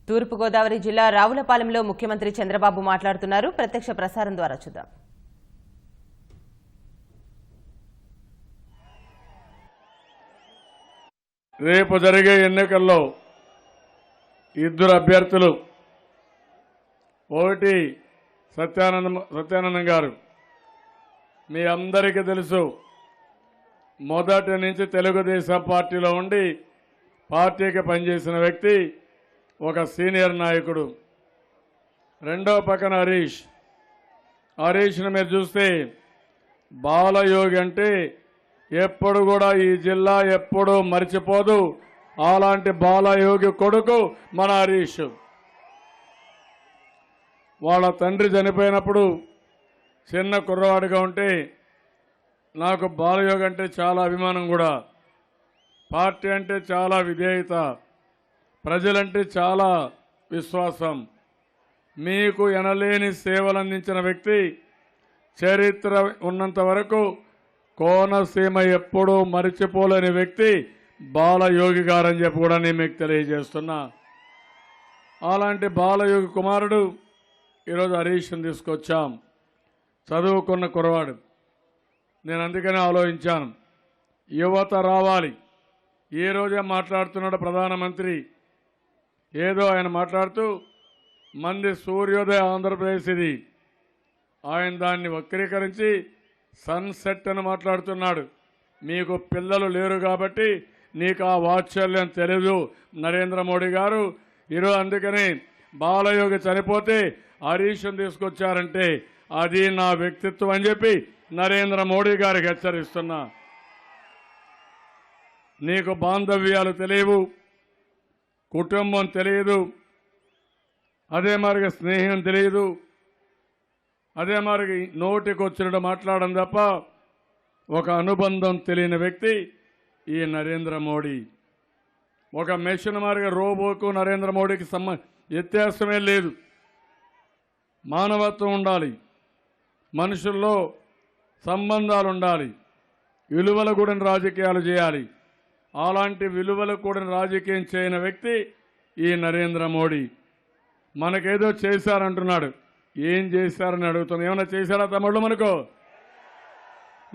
తూర్పుగోదావరి జిల్లా రావులపాలెంలో ముఖ్యమంత్రి చంద్రబాబు మాట్లాడుతున్నారు. ప్రత్యక్ష ప్రసారం ద్వారా చూద్దాం. రేపు జరిగే ఎన్నికల్లో ఇద్దరు అభ్యర్థులు, ఒకటి సత్యానందం గారు. మీ అందరికీ తెలుసు, మొదటి నుంచి తెలుగుదేశం పార్టీలో ఉండి పార్టీకి పనిచేసిన వ్యక్తి, ఒక సీనియర్ నాయకుడు. రెండో పక్కన హరీష్ను మీరు చూస్తే బాలయోగి అంటే ఎప్పుడు కూడా ఈ జిల్లా ఎప్పుడూ మర్చిపోదు. అలాంటి బాలయోగి కొడుకు మన హరీష్. వాళ్ళ తండ్రి చనిపోయినప్పుడు చిన్న కుర్రవాడిగా ఉంటే నాకు బాలయోగి అంటే చాలా అభిమానం కూడా. పార్టీ అంటే చాలా విధేయత, ప్రజలంటే చాలా విశ్వాసం. మీకు ఎనలేని సేవలు అందించిన వ్యక్తి. చరిత్ర ఉన్నంత వరకు కోనసీమ ఎప్పుడూ మరిచిపోలేని వ్యక్తి బాలయోగి గారని చెప్పి కూడా నేను మీకు తెలియజేస్తున్నా. అలాంటి బాలయోగి కుమారుడు ఈరోజు హరీష్ని తీసుకొచ్చాం. చదువుకున్న కురవాడు. నేను అందుకనే ఆలోచించాను, యువత రావాలి. ఈ రోజే మాట్లాడుతున్నాడు ప్రధానమంత్రి. ఏదో ఆయన మాట్లాడుతూ మంది సూర్యోదయ ఆంధ్రప్రదేశ్ ఇది, ఆయన దాన్ని వక్రీకరించి సన్సెట్ అని మాట్లాడుతున్నాడు. మీకు పిల్లలు లేరు కాబట్టి నీకు ఆ వాత్సల్యం తెలియదు నరేంద్ర మోడీ గారు. ఈరోజు అందుకని బాలయోగి చనిపోతే హరీష్ను తీసుకొచ్చారంటే అది నా వ్యక్తిత్వం అని చెప్పి నరేంద్ర మోడీ గారికి హెచ్చరిస్తున్నా. నీకు బాంధవ్యాలు తెలియవు, కుటుంబం తెలియదు, అదే మరిగా స్నేహం తెలియదు, అదే మరి నోటికి వచ్చినట్టు మాట్లాడడం తప్ప ఒక అనుబంధం తెలియని వ్యక్తి ఈ నరేంద్ర మోడీ. ఒక మెషిన్ మారిగా రోబోకు నరేంద్ర మోడీకి వ్యత్యాసమే లేదు. మానవత్వం ఉండాలి, మనుషుల్లో సంబంధాలు ఉండాలి, విలువలు కూడిన రాజకీయాలు చేయాలి. అలాంటి విలువలు కూడిన రాజకీయం చేయని వ్యక్తి ఈ నరేంద్ర మోడీ. మనకేదో చేశారంటున్నాడు. ఏం చేశారని అడుగుతున్నాం. ఏమైనా చేశాడా తమ్ముళ్ళు? మనకు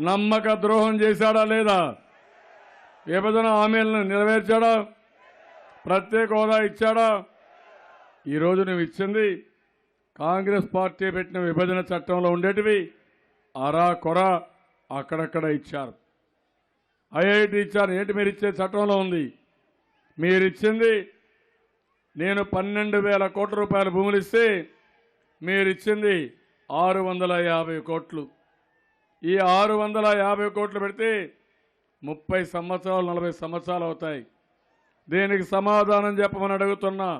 నమ్మక ద్రోహం చేశాడా లేదా? విభజన హామీలను నెరవేర్చాడా? ప్రత్యేక హోదా ఇచ్చాడా? ఈరోజు నువ్వు ఇచ్చింది కాంగ్రెస్ పార్టీ పెట్టిన విభజన చట్టంలో ఉండేటివి అరా కొర అక్కడక్కడ ఇచ్చారు. ఐఐటి ఇచ్చారు. ఏంటి మీరు ఇచ్చే చట్టంలో ఉంది? మీరిచ్చింది, నేను 12,000 కోట్ల రూపాయల భూములు ఇస్తే మీరిచ్చింది 650 కోట్లు. ఈ 650 కోట్లు పెడితే 30 సంవత్సరాలు 40 సంవత్సరాలు అవుతాయి. దీనికి సమాధానం చెప్పమని అడుగుతున్నా.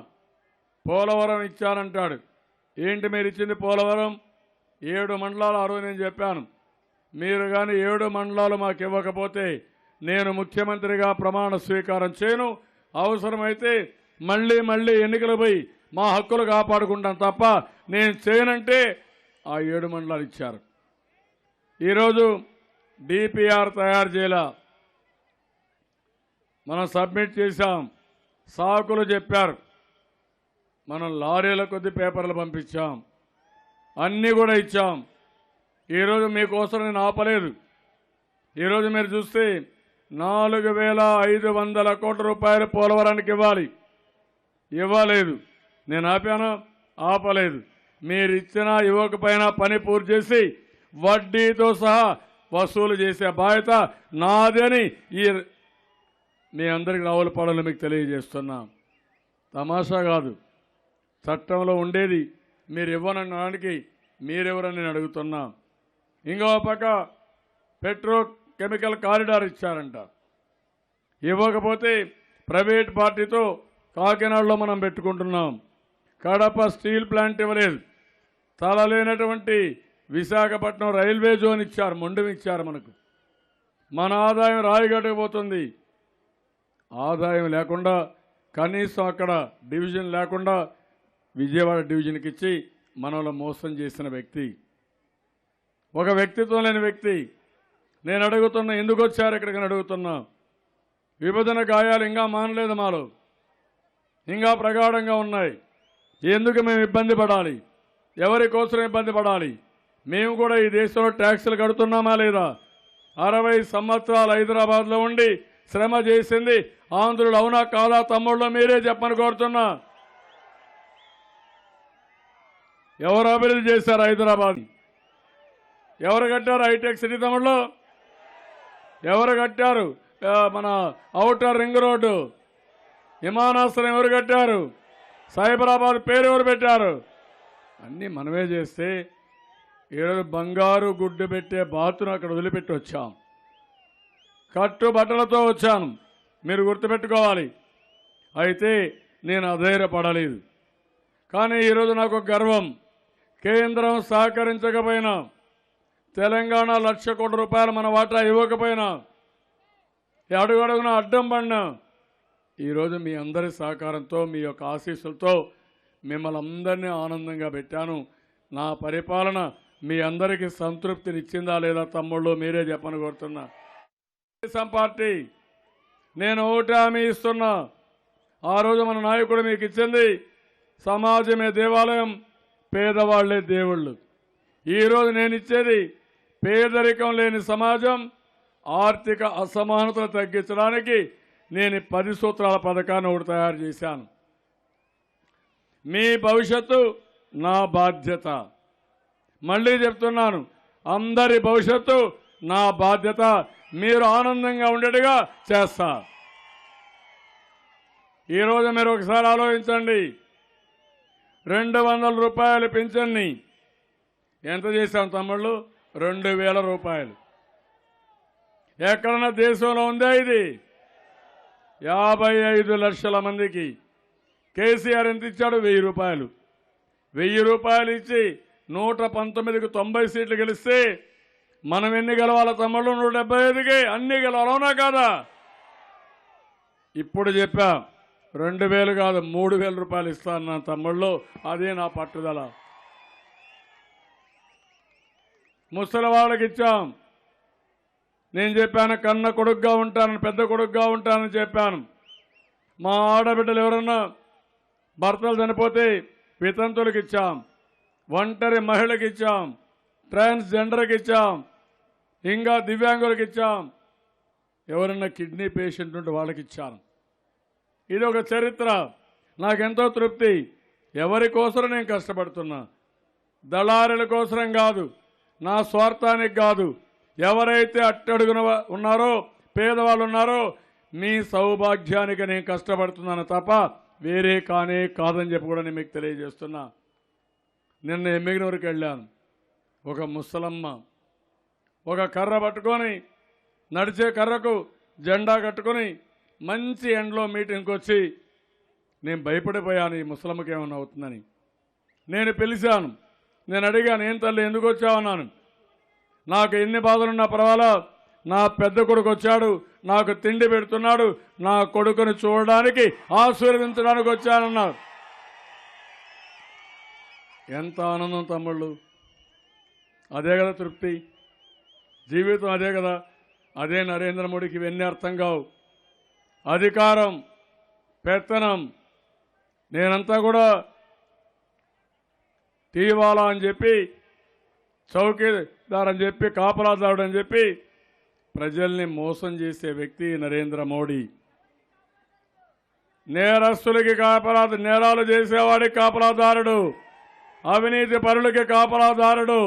పోలవరం ఇచ్చానంటాడు. ఏంటి మీరు ఇచ్చింది పోలవరం? 7 మండలాలు ఆ రోజు నేను చెప్పాను. మీరు కానీ 7 మండలాలు మాకు ఇవ్వకపోతే నేను ముఖ్యమంత్రిగా ప్రమాణ స్వీకారం చేయను. అవసరమైతే మళ్ళీ ఎన్నికలు పోయి మా హక్కులు కాపాడుకుంటాం తప్ప నేను చేయనంటే ఆ 7 మండలాలు ఇచ్చారు. ఈరోజు డిపిఆర్ తయారు చేయాల, మనం సబ్మిట్ చేశాం. సాకులు చెప్పారు. మనం లారీల కొద్ది పేపర్లు పంపించాం, అన్నీ కూడా ఇచ్చాం. ఈరోజు మీకోసం నేను ఆపలేదు. ఈరోజు మీరు చూస్తే 4,500 కోట్ల రూపాయలు పోలవరానికి ఇవ్వలేదు. నేను ఆపలేదు. మీరు ఇచ్చినా ఇవ్వకపోయినా పని పూర్తి చేసి వడ్డీతో సహా వసూలు చేసే బాధ్యత నాది అని మీ అందరికి రావులపాలెంలో మీకు తెలియజేస్తున్నా. తమాషా కాదు, చట్టంలో ఉండేది. మీరు ఇవ్వనడానికి మీరెవరని నేను అడుగుతున్నా. ఇంకో పక్క పెట్రోకెమికల్ కారిడార్ ఇచ్చారంట. ఇవ్వకపోతే ప్రైవేట్ పార్టీతో కాకినాడలో మనం పెట్టుకుంటున్నాం. కడప స్టీల్ ప్లాంట్ ఇవ్వలేదు. తలలేనటువంటి విశాఖపట్నం రైల్వే జోన్ ఇచ్చారు, మొండం ఇచ్చారు. మనకు మన ఆదాయం రాయగట్టుకు పోతుంది. ఆదాయం లేకుండా కనీసం అక్కడ డివిజన్ లేకుండా విజయవాడ డివిజన్కి ఇచ్చి మనలో మోసం చేసిన వ్యక్తి, ఒక వ్యక్తిత్వం లేని వ్యక్తి. నేను అడుగుతున్నా, ఎందుకు వచ్చారు ఇక్కడికి అడుగుతున్నా. విభజన గాయాలు ఇంకా మానలేదు, మాలో ఇంకా ప్రగాఢంగా ఉన్నాయి. ఎందుకు మేము ఇబ్బంది పడాలి? ఎవరి కోసం ఇబ్బంది పడాలి? మేము కూడా ఈ దేశంలో ట్యాక్సులు కడుతున్నామా లేదా? 60 సంవత్సరాలు హైదరాబాద్లో ఉండి శ్రమ చేసింది ఆంధ్రులు అవునా కాదా? తమ్ముళ్ళు మీరే చెప్పని కోరుతున్నా. ఎవరు అభివృద్ధి చేశారు హైదరాబాద్? ఎవరు కట్టారు హైటెక్ సిటీ తమ్ముళ్ళు? ఎవరు కట్టారు మన ఔటర్ రింగ్ రోడ్డు? విమానాశ్రయం ఎవరు కట్టారు? సైబరాబాద్ పేరు ఎవరు పెట్టారు? అన్నీ మనమే చేస్తే ఈరోజు బంగారు గుడ్డు పెట్టే బాతును అక్కడ వదిలిపెట్టి వచ్చాం. కట్టుబట్టలతో వచ్చాను, మీరు గుర్తుపెట్టుకోవాలి. అయితే నేను అధైర్యపడలేదు. కానీ ఈరోజు నాకు గర్వం. కేంద్రం సహకరించకపోయినా, తెలంగాణ 1,00,000 కోట్ల రూపాయలు మన వాటా ఇవ్వకపోయినా, అడుగడుగున అడ్డం పడినా, ఈరోజు మీ అందరి సహకారంతో, మీ యొక్క ఆశీస్సులతో మిమ్మల్ని అందరినీ ఆనందంగా పెట్టాను. నా పరిపాలన మీ అందరికీ సంతృప్తినిచ్చిందా లేదా తమ్ముళ్ళు? మీరే చెప్పని కోరుతున్నా. తెలుగుదేశం పార్టీ నేను ఒకటి హామీ ఇస్తున్నా. ఆ రోజు మన నాయకుడు మీకు ఇచ్చింది సమాజమే దేవాలయం, పేదవాళ్లే దేవుళ్ళు. ఈరోజు నేను ఇచ్చేది పేదరికం లేని సమాజం, ఆర్థిక అసమానతలు తగ్గించడానికి నేను 10 సూత్రాల పథకాన్ని ఒకటి తయారు చేశాను. మీ భవిష్యత్తు నా బాధ్యత. మళ్ళీ చెప్తున్నాను, అందరి భవిష్యత్తు నా బాధ్యత. మీరు ఆనందంగా ఉండేట్టుగా చేస్తా. ఈరోజు మీరు ఒకసారి ఆలోచించండి. 200 రూపాయలు పింఛన్ని ఎంత చేశాం తమ్ముళ్ళు? 2,000 రూపాయలు. ఎక్కడన్నా దేశంలో ఉందా ఇది? 55 లక్షల మందికి. కేసీఆర్ ఎంత ఇచ్చాడు? 1000 రూపాయలు. 1000 రూపాయలు ఇచ్చి 119కి 90 సీట్లు గెలిస్తే మనం ఎన్ని గెలవాల తమ్ముళ్ళు? 175కి అన్ని గెలవాలి, అవునా కాదా? ఇప్పుడు చెప్పా 2,000 కాదు 3,000 రూపాయలు ఇస్తాను నా తమ్ముళ్ళు. అదే నా పట్టుదల. ముసలి వాళ్ళకి ఇచ్చాం. నేను చెప్పాను కన్న కొడుకుగా ఉంటానని, పెద్ద కొడుకుగా ఉంటానని చెప్పాను. మా ఆడబిడ్డలు ఎవరన్నా భర్తలు చనిపోతే వితంతులకు ఇచ్చాం, ఒంటరి మహిళకి ఇచ్చాం, ట్రాన్స్జెండర్కి ఇచ్చాం, ఇంకా దివ్యాంగులకు ఇచ్చాం. ఎవరన్నా కిడ్నీ పేషెంట్ ఉంటే వాళ్ళకి ఇచ్చాను. ఇది ఒక చరిత్ర. నాకెంతో తృప్తి. ఎవరి కోసం నేను కష్టపడుతున్నా, దళారుల కోసం కాదు, నా స్వార్థానికి కాదు. ఎవరైతే అట్టడుగున ఉన్నారో, పేదవాళ్ళు ఉన్నారో, మీ సౌభాగ్యానికి నేను కష్టపడుతున్నాను తప్ప వేరే కాదని చెప్పి కూడా నేను మీకు తెలియజేస్తున్నా. నిన్న ఎమ్మిగినూరుకి వెళ్ళాను. ఒక ముసలమ్మ ఒక కర్ర పట్టుకొని, నడిచే కర్రకు జెండా కట్టుకొని మంచి ఎండలో మీటింగ్కి వచ్చి, నేను భయపడిపోయాను ఈ ముసలమ్మకి ఏమన్నా అవుతుందని. నేను పిలిచాను, నేను అడిగాను, ఏం తల్లి ఎందుకు వచ్చావన్నాను. నాకు ఎన్ని బాధలున్నా పర్వాలా, నా పెద్ద కొడుకు వచ్చాడు, నాకు తిండి పెడుతున్నాడు, నా కొడుకుని చూడడానికి ఆశీర్వదించడానికి వచ్చానన్నారు. ఎంత ఆనందం తమ్ముళ్ళు! అదే కదా తృప్తి, జీవితం అదే కదా. అదే నరేంద్ర మోడీకి ఇవన్నీ అర్థం కావు. అధికారం, పెత్తనం. నేనంతా కూడా టీవాలా అని చెప్పి, చౌకీదార్ అని చెప్పి, కాపలాదారుడు అని చెప్పి ప్రజల్ని మోసం చేసే వ్యక్తి నరేంద్ర మోడీ. నేరస్తులకి నేరాలు చేసేవాడికి కాపలాదారుడు, అవినీతి పరులకి కాపలాదారుడు.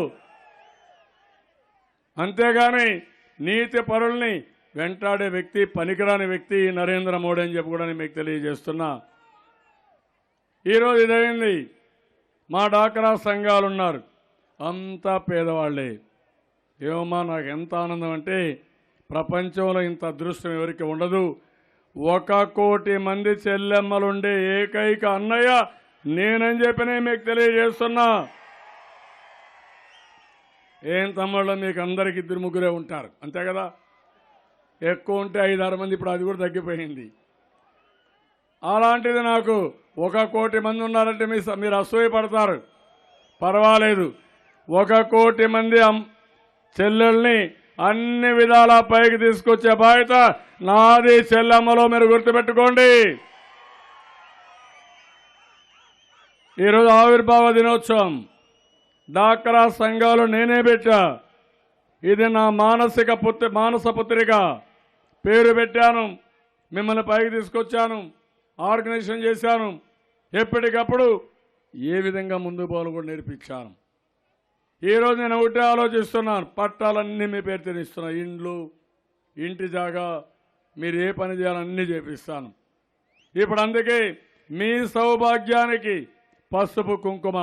అంతేగాని నీతి పరుల్ని వెంటాడే వ్యక్తి, పనికిరాని వ్యక్తి నరేంద్ర మోడీ అని చెప్పి కూడా నేను మీకు తెలియజేస్తున్నా. ఈరోజు ఇదైంది. మా డాక్రా సంఘాలు ఉన్నారు, అంతా పేదవాళ్లే. ఏమమ్మా నాకు ఎంత ఆనందం అంటే, ప్రపంచంలో ఇంత అదృష్టం ఎవరికి ఉండదు. 1 కోటి మంది చెల్లెమ్మలుండే ఏకైక అన్నయ్య నేనని చెప్పి నేను మీకు తెలియజేస్తున్నా. ఏం తమ్ముళ్ళు, మీకు అందరికి 2-3 ఉంటారు అంతే కదా. ఎక్కువ ఉంటే 5-6 మంది, ఇప్పుడు అది కూడా తగ్గిపోయింది. అలాంటిది నాకు 1 కోటి మంది ఉన్నారంటే మీరు అసూయపడతారు. పర్వాలేదు, 1 కోటి మంది చెల్లెల్ని అన్ని విధాలా పైకి తీసుకొచ్చే బాధ్యత నాది. చెల్లెమ్మలో మీరు గుర్తుపెట్టుకోండి. ఈరోజు ఆవిర్భావ దినోత్సవం డాక్రా సంఘాలు నేనే పెట్టా. ఇది నా మానస పుత్రిక పేరు పెట్టాను. మిమ్మల్ని పైకి తీసుకొచ్చాను, ఆర్గనైజేషన్ చేశాను. ఎప్పటికప్పుడు ఏ విధంగా ముందుకు పోవాలో కూడా నేర్పించాను. ఈరోజు నేను ఒకటే ఆలోచిస్తున్నాను, పట్టాలన్నీ మీ పేరు తెరిస్తున్నా. ఇండ్లు, ఇంటి జాగా, మీరు ఏ పని చేయాలన్నీ చేపిస్తాను. ఇప్పుడు అందుకే మీ సౌభాగ్యానికి పసుపు కుంకుమ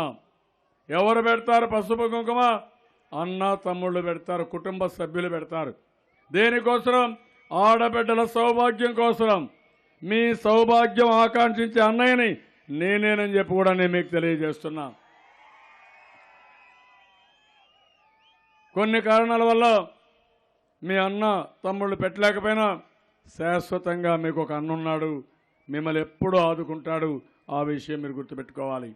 ఎవరు పెడతారు? పసుపు కుంకుమ అన్న తమ్ముళ్ళు పెడతారు, కుటుంబ సభ్యులు పెడతారు. దేనికోసం? ఆడబిడ్డల సౌభాగ్యం కోసం. మీ సౌభాగ్యం ఆకాంక్షించే అన్నయ్యని నేనేనని చెప్పి కూడా నేను మీకు తెలియజేస్తున్నా. కొన్ని కారణాల వల్ల మీ అన్న తమ్ముళ్ళు పెట్టలేకపోయినా శాశ్వతంగా మీకు ఒక అన్న ఉన్నాడు, మిమ్మల్ని ఎప్పుడూ ఆదుకుంటాడు. ఆ విషయం మీరు గుర్తుపెట్టుకోవాలి.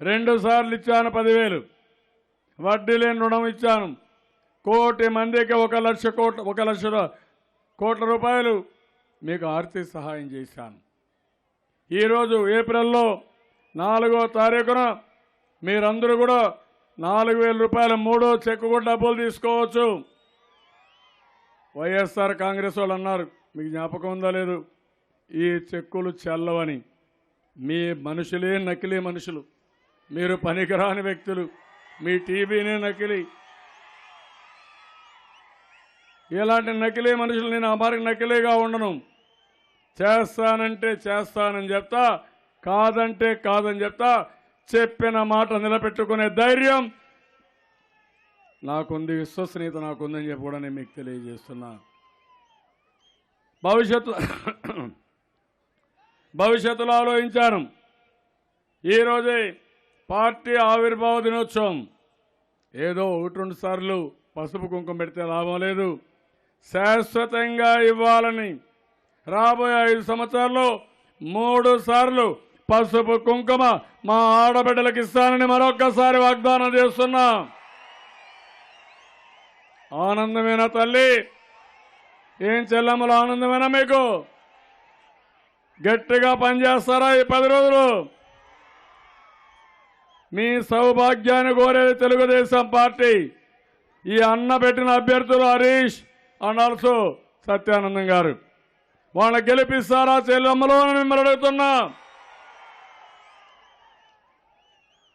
2 సార్లు ఇచ్చాను 10,000 వడ్డీ లేని రుణం ఇచ్చాను. 1 కోటి మందికి 1 లక్ష కోట్ల రూపాయలు మీకు ఆర్థిక సహాయం చేశాను. ఈరోజు ఏప్రిల్లో 4వ తారీఖున మీరందరూ కూడా 4,000 రూపాయలు 3వ చెక్కు కూడా డబ్బులు తీసుకోవచ్చు. వైఎస్ఆర్ కాంగ్రెస్ వాళ్ళు అన్నారు, మీకు జ్ఞాపకం ఉందా లేదు, ఈ చెక్కులు చెల్లవని. మీ మనుషులే నకిలీ మనుషులు, మీరు పనికిరాని వ్యక్తులు, మీ టీవీనే నకిలీ. ఇలాంటి నకిలీ మనుషులు నేను అమరికి నకిలీగా ఉండను. చేస్తానంటే చేస్తానని చెప్తా, కాదంటే కాదని చెప్తా. చెప్పిన మాట నిలబెట్టుకునే ధైర్యం నాకుంది, విశ్వసనీయత నాకుందని చెప్పి కూడా నేను మీకు తెలియజేస్తున్నా. భవిష్యత్తులో ఆలోచించాను. ఈరోజే పార్టీ ఆవిర్భావ దినోత్సవం. ఏదో 1-2 సార్లు పసుపు కుంకుమ పెడితే లాభం లేదు, శాశ్వతంగా ఇవ్వాలని రాబోయే 5 సంవత్సరాల్లో 3 సార్లు పసుపు కుంకుమ మా ఆడబిడ్డలకు ఇస్తానని మరొక్కసారి వాగ్దానం చేస్తున్నా. ఆనందమేనా తల్లి? ఏం చెల్లమ్మలు ఆనందమేనా మీకు? గట్టిగా పనిచేస్తారా ఈ 10 రోజులు? మీ సౌభాగ్యాన్ని కోరేది తెలుగుదేశం పార్టీ. ఈ అన్న పెట్టిన అభ్యర్థులు హరీష్ అండ్ ఆల్సో సత్యానందం గారు, వాళ్ళని గెలిపిస్తారా చెల్లమ్మలో అని మిమ్మల్ని అడుగుతున్నా.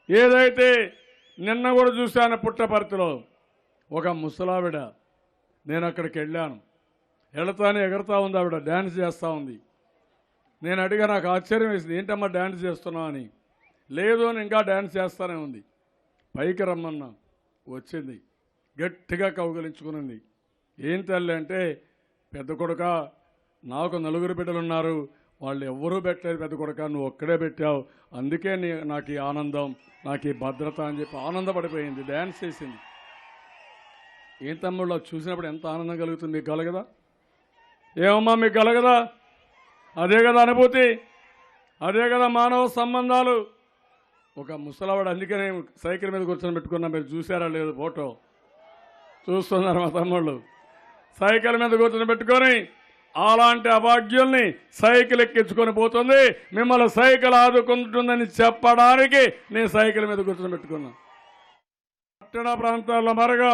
ఏదైతే నిన్న కూడా చూశాను, పుట్టపర్తిలో ఒక ముసలావిడ, నేను అక్కడికి వెళ్ళాను. వెళతానే ఎగరతా ఉంది ఆవిడ, డ్యాన్స్ చేస్తూ ఉంది. నేను అడిగా, నాకు ఆశ్చర్యం వేసింది, ఏంటమ్మా డ్యాన్స్ చేస్తున్నావు అని. లేదు అని ఇంకా డ్యాన్స్ చేస్తూనే ఉంది. పైకి రమ్మన్నా, వచ్చింది, గట్టిగా కౌగిలించుకునింది. ఏం తల్లి అంటే, పెద్ద కొడుక, నాకు 4 బిడ్డలు ఉన్నారు, వాళ్ళు ఎవ్వరూ పెట్టలేదు పెద్ద కొడుక, నువ్వు ఒక్కడే పెట్టావు, అందుకే నాకు ఈ ఆనందం, నాకు ఈ భద్రత అని చెప్పి ఆనందపడిపోయింది, డ్యాన్స్ చేసింది. ఏం తమ్ముళ్ళు చూసినప్పుడు ఎంత ఆనందం కలుగుతుంది, మీకు కలగదా? ఏమమ్మా మీకు కలగదా? అదే కదా అనుభూతి, అదే కదా మానవ సంబంధాలు. ఒక ముసలావాడు, అందుకనే సైకిల్ మీద కూర్చొని పెట్టుకున్నా, మీరు చూసారా లేదు ఫోటో? చూస్తున్నారు మా తమ్ముళ్ళు. సైకిల్ మీద కూర్చొని పెట్టుకొని అలాంటి అభాగ్యుల్ని సైకిల్ ఎక్కించుకొని పోతుంది. మిమ్మల్ని సైకిల్ ఆదుకుంటుందని చెప్పడానికి నేను సైకిల్ మీద కూర్చొని పెట్టుకున్నా. పట్టణ ప్రాంతాల్లో మరగా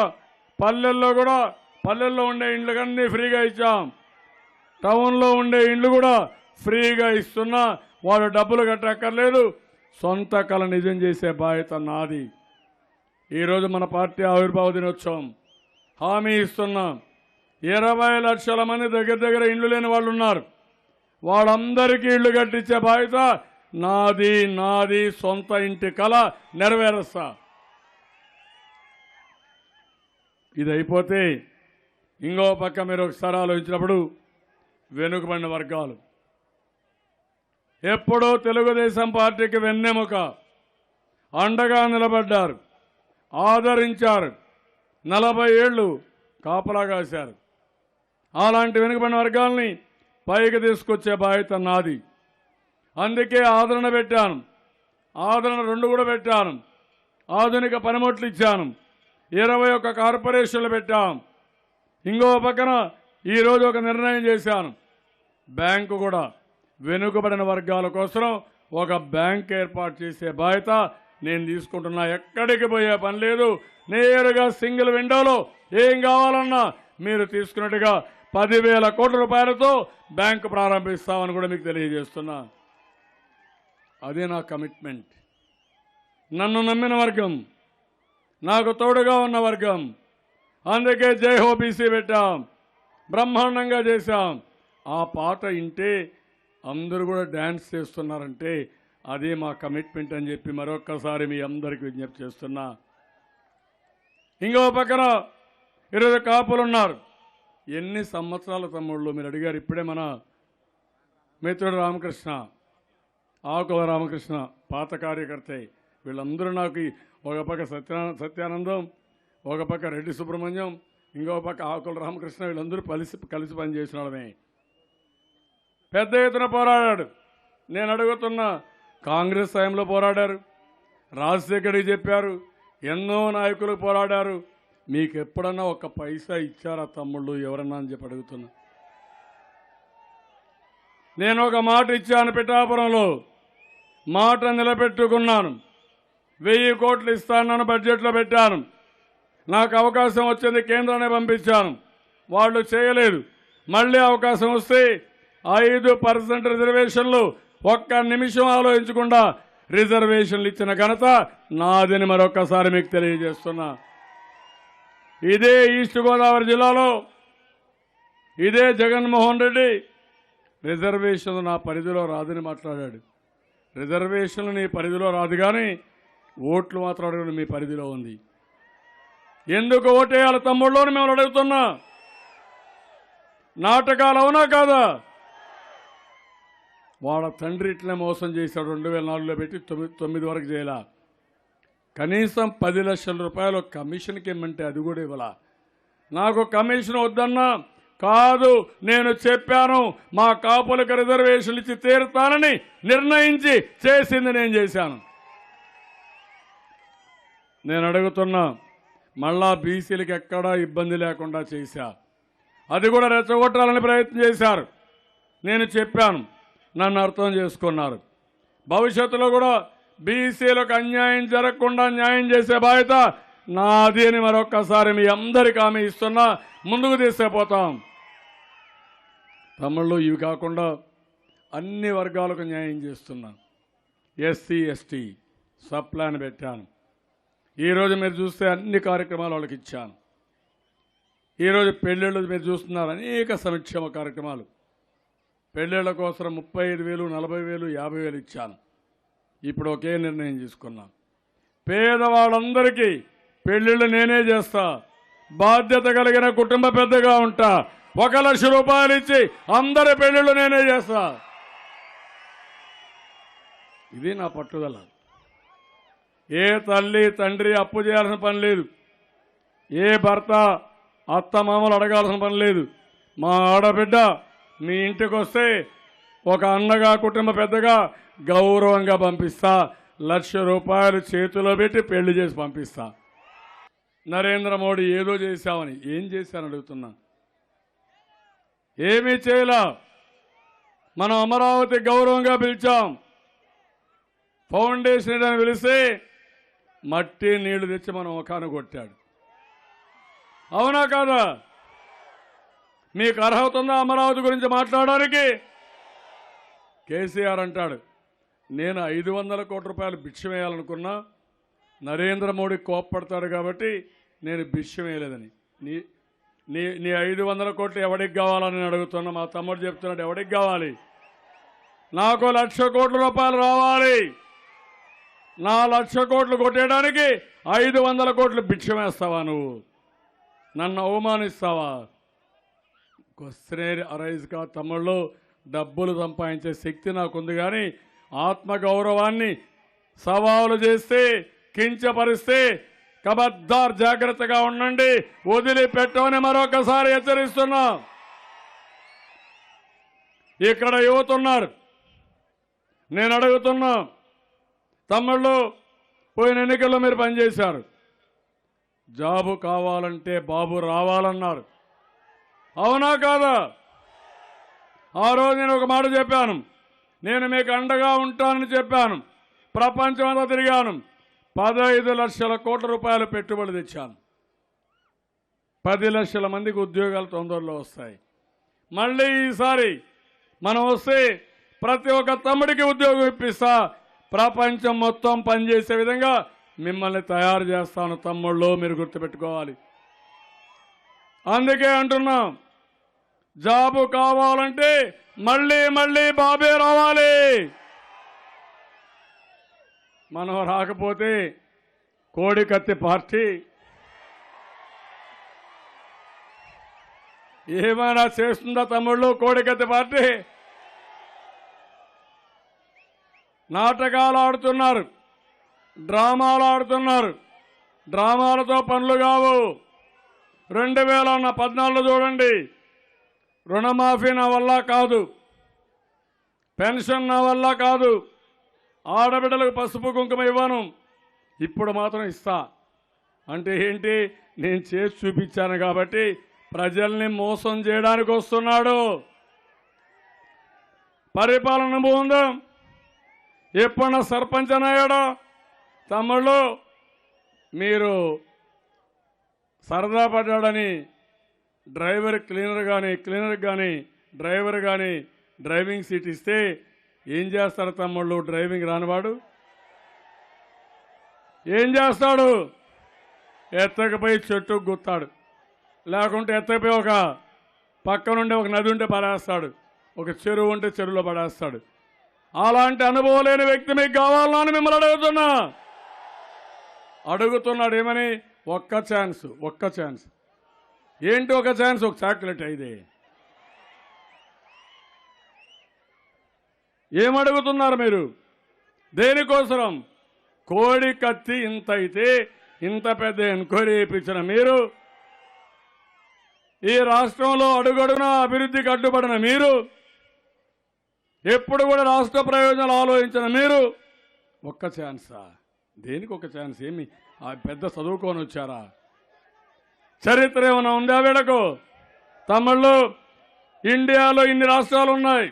పల్లెల్లో కూడా, పల్లెల్లో ఉండే ఇండ్లకన్నీ ఫ్రీగా ఇచ్చాం. టౌన్లో ఉండే ఇండ్లు కూడా ఫ్రీగా ఇస్తున్నా. వాళ్ళు డబ్బులు కట్టక్కర్లేదు, సొంత కళ నిజం చేసే బాధ్యత నాది. ఈరోజు మన పార్టీ ఆవిర్భావ దినోత్సవం హామీ ఇస్తున్నాం. 20 లక్షల మంది దగ్గర ఇండ్లు లేని వాళ్ళు ఉన్నారు. వాళ్ళందరికీ ఇళ్ళు కట్టించే బాధ్యత నాది. సొంత ఇంటి కళ నెరవేరుస్తా. ఇది అయిపోతే ఇంకో పక్క మీరు ఒకసారి ఆలోచించినప్పుడు వెనుకబడిన వర్గాలు ఎప్పుడూ తెలుగుదేశం పార్టీకి వెన్నెముక, అండగా నిలబడ్డారు, ఆదరించారు, 40 ఏళ్ళు కాపలా కాశారు. అలాంటి వెనుకబడిన వర్గాల్ని పైకి తీసుకొచ్చే బాధ్యత నాది. అందుకే ఆదరణ పెట్టాను, ఆదరణ 2 కూడా పెట్టాను. ఆధునిక పనిముట్లు ఇచ్చాను, 21 కార్పొరేషన్లు పెట్టాం. ఇంకో పక్కన ఈరోజు ఒక నిర్ణయం చేశాను, బ్యాంకు కూడా వెనుకబడిన వర్గాల కోసం ఒక బ్యాంక్ ఏర్పాటు చేసే బాధ్యత నేను తీసుకుంటున్నా. ఎక్కడికి పోయే పని లేదు. నేరుగా సింగిల్ విండోలో ఏం కావాలన్నా మీరు తీసుకున్నట్టుగా 10,000 కోట్ల రూపాయలతో బ్యాంకు ప్రారంభిస్తామని కూడా మీకు తెలియజేస్తున్నా. అదే నా కమిట్మెంట్. నన్ను నమ్మిన వర్గం, నాకు తోడుగా ఉన్న వర్గం. అందుకే జై హో బీసీ పెట్టాం, బ్రహ్మాండంగా చేశాం. ఆ పాట వింటే అందరూ కూడా డ్యాన్స్ చేస్తున్నారంటే అదే మా కమిట్మెంట్ అని చెప్పి మరొక్కసారి మీ అందరికీ విజ్ఞప్తి చేస్తున్నా. ఇంకో పక్కన ఈరోజు కాపులు ఉన్నారు. ఎన్ని సంవత్సరాల తమ్ముళ్ళు మీరు అడిగారు. ఇప్పుడే మన మిత్రుడు రామకృష్ణ, ఆకుల రామకృష్ణ పాత కార్యకర్తే. వీళ్ళందరూ నాకు ఒక పక్క సత్యానందం, ఒక పక్క రెడ్డి సుబ్రహ్మణ్యం, ఇంకో పక్క ఆకుల రామకృష్ణ, వీళ్ళందరూ కలిసి పనిచేసిన వాళ్ళమే. పెద్ద ఎత్తున పోరాడాడు. నేను అడుగుతున్నా, కాంగ్రెస్ టైంలో పోరాడారు, రాజశేఖర్కి చెప్పారు, ఎన్నో నాయకులు పోరాడారు. మీకు ఎప్పుడన్నా ఒక పైసా ఇచ్చారా తమ్ముళ్ళు ఎవరన్నా అని చెప్పి అడుగుతున్నా. నేను ఒక మాట ఇచ్చాను పిఠాపురంలో, మాట నిలబెట్టుకున్నాను. 1000 కోట్లు ఇస్తానని బడ్జెట్లో పెట్టాను. నాకు అవకాశం వచ్చింది, కేంద్రాన్ని పంపించాను, వాళ్ళు చేయలేదు. మళ్ళీ అవకాశం వస్తే 5% రిజర్వేషన్లు ఒక్క నిమిషం ఆలోచించకుండా రిజర్వేషన్లు ఇచ్చిన ఘనత నాదని మరొక్కసారి మీకు తెలియజేస్తున్నా. ఇదే ఈస్ట్ గోదావరి జిల్లాలో ఇదే జగన్మోహన్ రెడ్డి రిజర్వేషన్లు నా పరిధిలో రాదని మాట్లాడాడు. రిజర్వేషన్లు నీ పరిధిలో రాదు కానీ ఓట్లు మాత్రం అడగడం మీ పరిధిలో ఉంది. ఎందుకు ఓటేయాలి తమ్ముళ్ళు అని మేము అడుగుతున్నా. నాటకాలు అవునా కాదా? వాళ్ళ తండ్రి ఇట్లే మోసం చేశాడు. 2004లో పెట్టి 9 వరకు చేయాల. కనీసం 10 లక్షల రూపాయలు కమిషన్కి ఇమ్మంటే అది కూడా ఇవ్వాల. నాకు కమిషన్ వద్దన్నా కాదు, నేను చెప్పాను మా కాపులకు రిజర్వేషన్లు ఇచ్చి తీరుతానని నిర్ణయించి చేసింది నేను చేశాను. నేను అడుగుతున్నా, మళ్ళా బీసీలకు ఎక్కడా ఇబ్బంది లేకుండా చేశా. అది కూడా రెచ్చగొట్టాలని ప్రయత్నం చేశారు. నేను చెప్పాను, నన్ను అర్థం చేసుకున్నారు. భవిష్యత్తులో కూడా బీసీలకు అన్యాయం జరగకుండా న్యాయం చేసే బాధ్యత నాది అని మరొక్కసారి మీ అందరికీ హామీ ఇస్తున్నా. ముందుకు తీసుకుపోతాం. తమిళ్లో ఇవి కాకుండా అన్ని వర్గాలకు న్యాయం చేస్తున్నా. ఎస్సీ ఎస్టీ సబ్ ప్లాన్ పెట్టాను. ఈరోజు మీరు చూస్తే అన్ని కార్యక్రమాలు వాళ్ళకి ఇచ్చాను. ఈరోజు పెళ్ళిళ్ళు మీరు చూస్తున్నారు, అనేక సంక్షేమ కార్యక్రమాలు. పెళ్ళిళ్ళ కోసం 35,000, 40,000, 50,000 ఇచ్చాను. ఇప్పుడు ఒకే నిర్ణయం తీసుకున్నాం, పేదవాళ్ళందరికీ పెళ్ళిళ్ళు నేనే చేస్తా, బాధ్యత కలిగిన కుటుంబ పెద్దగా ఉంటా. 1 లక్ష రూపాయలు ఇచ్చి అందరి పెళ్ళిళ్ళు నేనే చేస్తా. ఇది నా పట్టుదల. ఏ తల్లి తండ్రి అప్పు చేయాల్సిన పని లేదు. ఏ భర్త అత్త మామలు అడగాల్సిన పని లేదు. మా ఆడబిడ్డ మీ ఇంటికి వస్తే ఒక అన్నగా కుటుంబ పెద్దగా గౌరవంగా పంపిస్తా. 1 లక్ష రూపాయలు చేతిలో పెట్టి పెళ్లి చేసి పంపిస్తా. నరేంద్ర మోడీ ఏదో చేశామని ఏం చేశాను అడుగుతున్నా. ఏమీ చేయలా. మనం అమరావతి గౌరవంగా పిలిచాం. ఫౌండేషన్ అని పిలిస్తే మట్టి నీళ్లు తెచ్చి మనం ముఖాన్ని కొట్టాడు. అవునా కాదా? మీకు అర్హత ఉందా అమరావతి గురించి మాట్లాడడానికి? కేసీఆర్ అంటాడు, నేను 500 కోట్ల రూపాయలు భిక్ష వేయాలనుకున్నా, నరేంద్ర మోడీ కోప్పడతాడు కాబట్టి నేను భిక్ష వేయలేదని. నీ 500 కోట్లు ఎవడికి కావాలని అడుగుతున్నా. మా తమ్ముడు చెప్తున్నాడు, ఎవడికి కావాలి? నాకు 1 లక్ష కోట్ల రూపాయలు రావాలి. నా 1 లక్ష కోట్లు కొట్టేయడానికి 500 కోట్లు భిక్ష వేస్తావా? నువ్వు నన్ను అవమానిస్తావా? క్వశ్చన్ అరైజ్ కా తమ్ముళ్ళు. డబ్బులు సంపాదించే శక్తి నాకుంది కానీ ఆత్మగౌరవాన్ని సవాలు చేస్తే, కించపరిస్తే కబద్దార్ జాగ్రత్తగా ఉండండి, వదిలిపెట్టమని మరొకసారి హెచ్చరిస్తున్నా. ఇక్కడ యువత ఉన్నారు. నేను అడుగుతున్నా, తమ్ముళ్ళు పోయిన ఎన్నికల్లో మీరు పనిచేశారు. జాబు కావాలంటే బాబు రావాలన్నారు. అవునా కాదా? ఆ రోజు నేను ఒక మాట చెప్పాను, నేను మీకు అండగా ఉంటానని చెప్పాను. ప్రపంచం అంతా తిరిగాను. 15 లక్షల కోట్ల రూపాయలు పెట్టుబడి తెచ్చాను. 10 లక్షల మందికి ఉద్యోగాలు తొందరలో వస్తాయి. మళ్ళీ ఈసారి మనం వస్తే ప్రతి ఒక్క తమ్ముడికి ఉద్యోగం ఇప్పిస్తా. ప్రపంచం మొత్తం పనిచేసే విధంగా మిమ్మల్ని తయారు చేస్తాను తమ్ముళ్ళు, మీరు గుర్తుపెట్టుకోవాలి. అందుకే అంటున్నాం, జాబు కావాలంటే మళ్ళీ మళ్ళీ బాబే రావాలి. మనం రాకపోతే కోడికత్తి పార్టీ ఏమైనా చేస్తుందా తమ్ముళ్ళు? కోడికత్తి పార్టీ నాటకాలు ఆడుతున్నారు, డ్రామాలు ఆడుతున్నారు. డ్రామాలతో పనులు కావు. 2014 చూడండి, రుణమాఫీ నా వల్ల కాదు, పెన్షన్ నా వల్ల కాదు, ఆడబిడ్డలకు పసుపు కుంకుమ ఇవ్వను, ఇప్పుడు మాత్రం ఇస్తా. అంటే ఏంటి? నేను చేసి చూపించాను కాబట్టి ప్రజల్ని మోసం చేయడానికి వస్తున్నాడు. పరిపాలన ఉందా? ఎప్పుడన్నా సర్పంచ్ అయ్యాడా? తమ్ముళ్ళు, మీరు సరదా పడ్డాడని డ్రైవర్ క్లీనర్ కానీ డ్రైవర్ కానీ డ్రైవింగ్ సీట్ ఇస్తే ఏం చేస్తారు తమ్ముళ్ళు? డ్రైవింగ్ రానివాడు ఏం చేస్తాడు? ఎత్తకపోయి చెట్టు గుత్తాడు, లేకుంటే ఎత్తకపోయి ఒక పక్క నుండి ఒక నది ఉంటే పడేస్తాడు, ఒక చెరువు ఉంటే చెరువులో పడేస్తాడు. అలాంటి అనుభవం లేని వ్యక్తి మీకు కావాలని అని మిమ్మల్ని అడుగుతున్నాడు. ఏమని? ఒక్క ఛాన్స్. ఏంటి ఒక ఛాన్స్? ఒక చాక్లెట్ అయితే ఏమడుగుతున్నారు మీరు? దేనికోసం? కోడి కత్తి ఇంత అయితే ఇంత పెద్ద ఎంక్వైరీ చేయించిన మీరు, ఈ రాష్ట్రంలో అడుగడుగునా అభివృద్ధికి అడ్డుపడిన మీరు, ఎప్పుడు కూడా రాష్ట్ర ప్రయోజనాలు ఆలోచించిన మీరు, ఒక్క ఛాన్సా? దేనికి ఒక ఛాన్స్? ఏమి ఆ పెద్ద చదువుకొని వచ్చారా? చరిత్ర ఏమైనా ఉందా వీడకు? తమ్ముళ్ళు, ఇండియాలో ఇన్ని రాష్ట్రాలు ఉన్నాయి.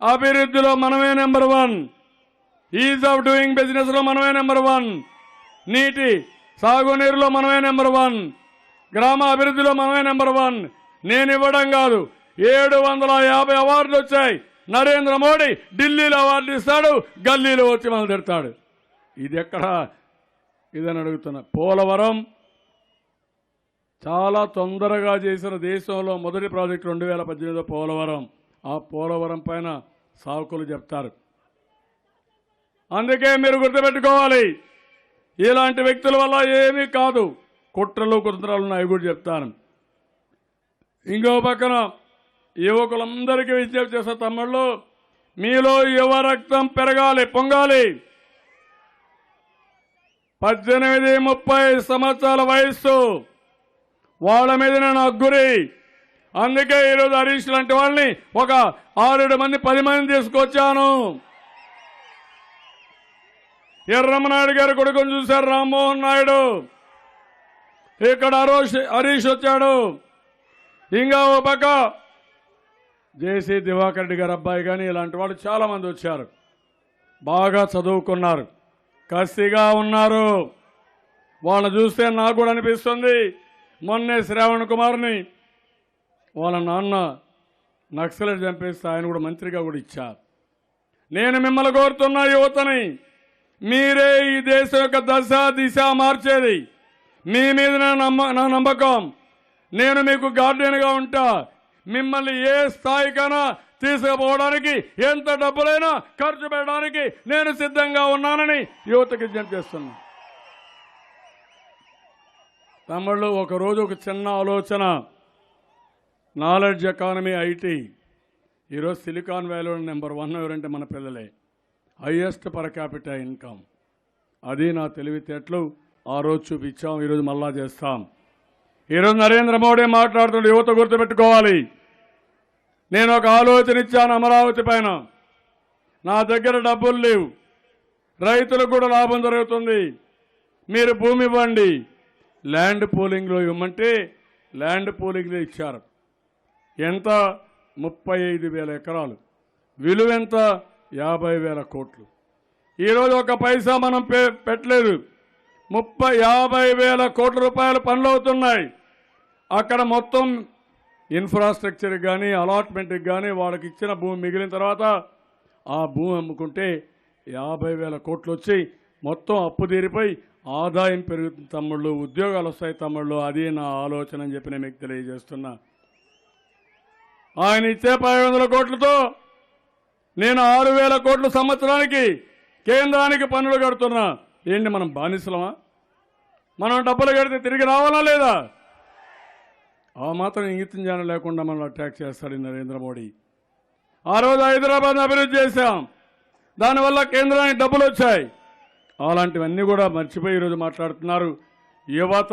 అభివృద్ధిలో మనమే number 1, is of doing business లో మనమే నెంబర్ 1, నీటి సాగునీరులో మనమే నెంబర్ 1, గ్రామ అభివృద్ధిలో మనమే నెంబర్ 1. నేను ఇవ్వడం కాదు, 750 అవార్డులు వచ్చాయి. నరేంద్ర మోడీ ఢిల్లీలో అవార్డు ఇస్తాడు, గల్లీలో వచ్చి మనం తిడతాడు. ఇది ఎక్కడ? ఇదని అడుగుతున్నా. పోలవరం చాలా తొందరగా చేసిన దేశంలో మొదటి ప్రాజెక్టు 2018 పోలవరం. ఆ పోలవరం పైన సాకులు చెప్తారు. అందుకే మీరు గుర్తుపెట్టుకోవాలి, ఇలాంటి వ్యక్తుల వల్ల ఏమీ కాదు. కుట్రలు కుతంత్రాలు ఉన్నాయి కూడా చెప్తాను. ఇంకో పక్కన యువకులందరికీ విజ్ఞప్తి చేసే తమ్ముళ్ళు, మీలో యువ రక్తం పెరగాలి, పొంగాలి. 18-30 సంవత్సరాల వయస్సు వాళ్ళ మీద నేను అగ్గురి. అందుకే ఈరోజు హరీష్ లాంటి వాళ్ళని ఒక 6-7 మంది 10 మంది తీసుకొచ్చాను. ఎర్రమనాయుడు గారి కొడుకుని చూశారు, రామ్మోహన్ నాయుడు. ఇక్కడ హరీష్ వచ్చాడు. ఇంకా ఓ పక్క జేసీ దివాకర్ రెడ్డి గారి అబ్బాయి కానీ ఇలాంటి వాళ్ళు చాలా మంది వచ్చారు. బాగా చదువుకున్నారు, కసిగా ఉన్నారు. వాళ్ళని చూస్తే నాకు కూడా అనిపిస్తుంది, మొన్నే శ్రావణ్ కుమార్ని వాళ్ళ నాన్న నక్సలైట్ చంపేస్తే ఆయన కూడా మంత్రిగా కూడా ఇచ్చారు. నేను మిమ్మల్ని కోరుతున్న యువతని, మీరే ఈ దేశం యొక్క దశ దిశ మార్చేది. మీ మీద నా నమ్మకం. నేను మీకు గార్డియన్గా ఉంటా. మిమ్మల్ని ఏ స్థాయికైనా తీసుకుపోవడానికి, ఎంత డబ్బులైనా ఖర్చు పెట్టడానికి నేను సిద్ధంగా ఉన్నానని యువతకి విజ్ఞప్తి చేస్తున్నా. తమ్ముళ్ళు, ఒకరోజు ఒక చిన్న ఆలోచన. Knowledge economy, IT. ఈరోజు సిలికాన్ వ్యాలీలో నెంబర్ 1 ఎవరంటే మన పిల్లలే. Highest per capital income. అది నా తెలివితేటలు ఆ రోజు చూపించాం, ఈరోజు మళ్ళా చేస్తాం. ఈరోజు నరేంద్ర మోడీ మాట్లాడుతున్న యువత గుర్తుపెట్టుకోవాలి. నేను ఒక ఆలోచన ఇచ్చాను అమరావతి పైన. నా దగ్గర డబ్బులు లేవు, రైతులకు కూడా లాభం జరుగుతుంది, మీరు భూమి ఇవ్వండి, ల్యాండ్ పూలింగ్లో ఇవ్వమంటే ల్యాండ్ పూలింగ్లో ఇచ్చారు. ఎంత? 35,000 ఎకరాలు. విలువ ఎంత? 50,000 కోట్లు. ఈరోజు ఒక పైసా మనం పెట్టలేదు. 50,000 కోట్ల రూపాయలు పనులు అవుతున్నాయి. అక్కడ మొత్తం ఇన్ఫ్రాస్ట్రక్చర్కి కానీ అలాట్మెంట్కి కానీ వాళ్ళకి ఇచ్చిన భూమి మిగిలిన తర్వాత ఆ భూమి అమ్ముకుంటే 50,000 కోట్లు వచ్చి మొత్తం అప్పు తీరిపోయి ఆదాయం పెరుగుతుంది తమ్ముళ్ళు, ఉద్యోగాలు వస్తాయి తమ్ముళ్ళు. అది నా ఆలోచన అని చెప్పి నేను మీకు తెలియజేస్తున్నా. ఆయన ఇచ్చే 500 కోట్లతో నేను 6,000 కోట్లు సంవత్సరానికి కేంద్రానికి పన్నులు కడుతున్నా. ఏంటి మనం బానిసలమా? మనం డబ్బులు కడితే తిరిగి రావాలా లేదా? ఆ మాత్రం ఇంగితం జ్ఞానం లేకుండా మనం అటాక్ చేస్తాడు నరేంద్ర మోడీ. ఆ రోజు హైదరాబాద్ అభివృద్ధి చేశాం, దానివల్ల కేంద్రానికి డబ్బులు వచ్చాయి. అలాంటివన్నీ కూడా మర్చిపోయి ఈరోజు మాట్లాడుతున్నారు. యువత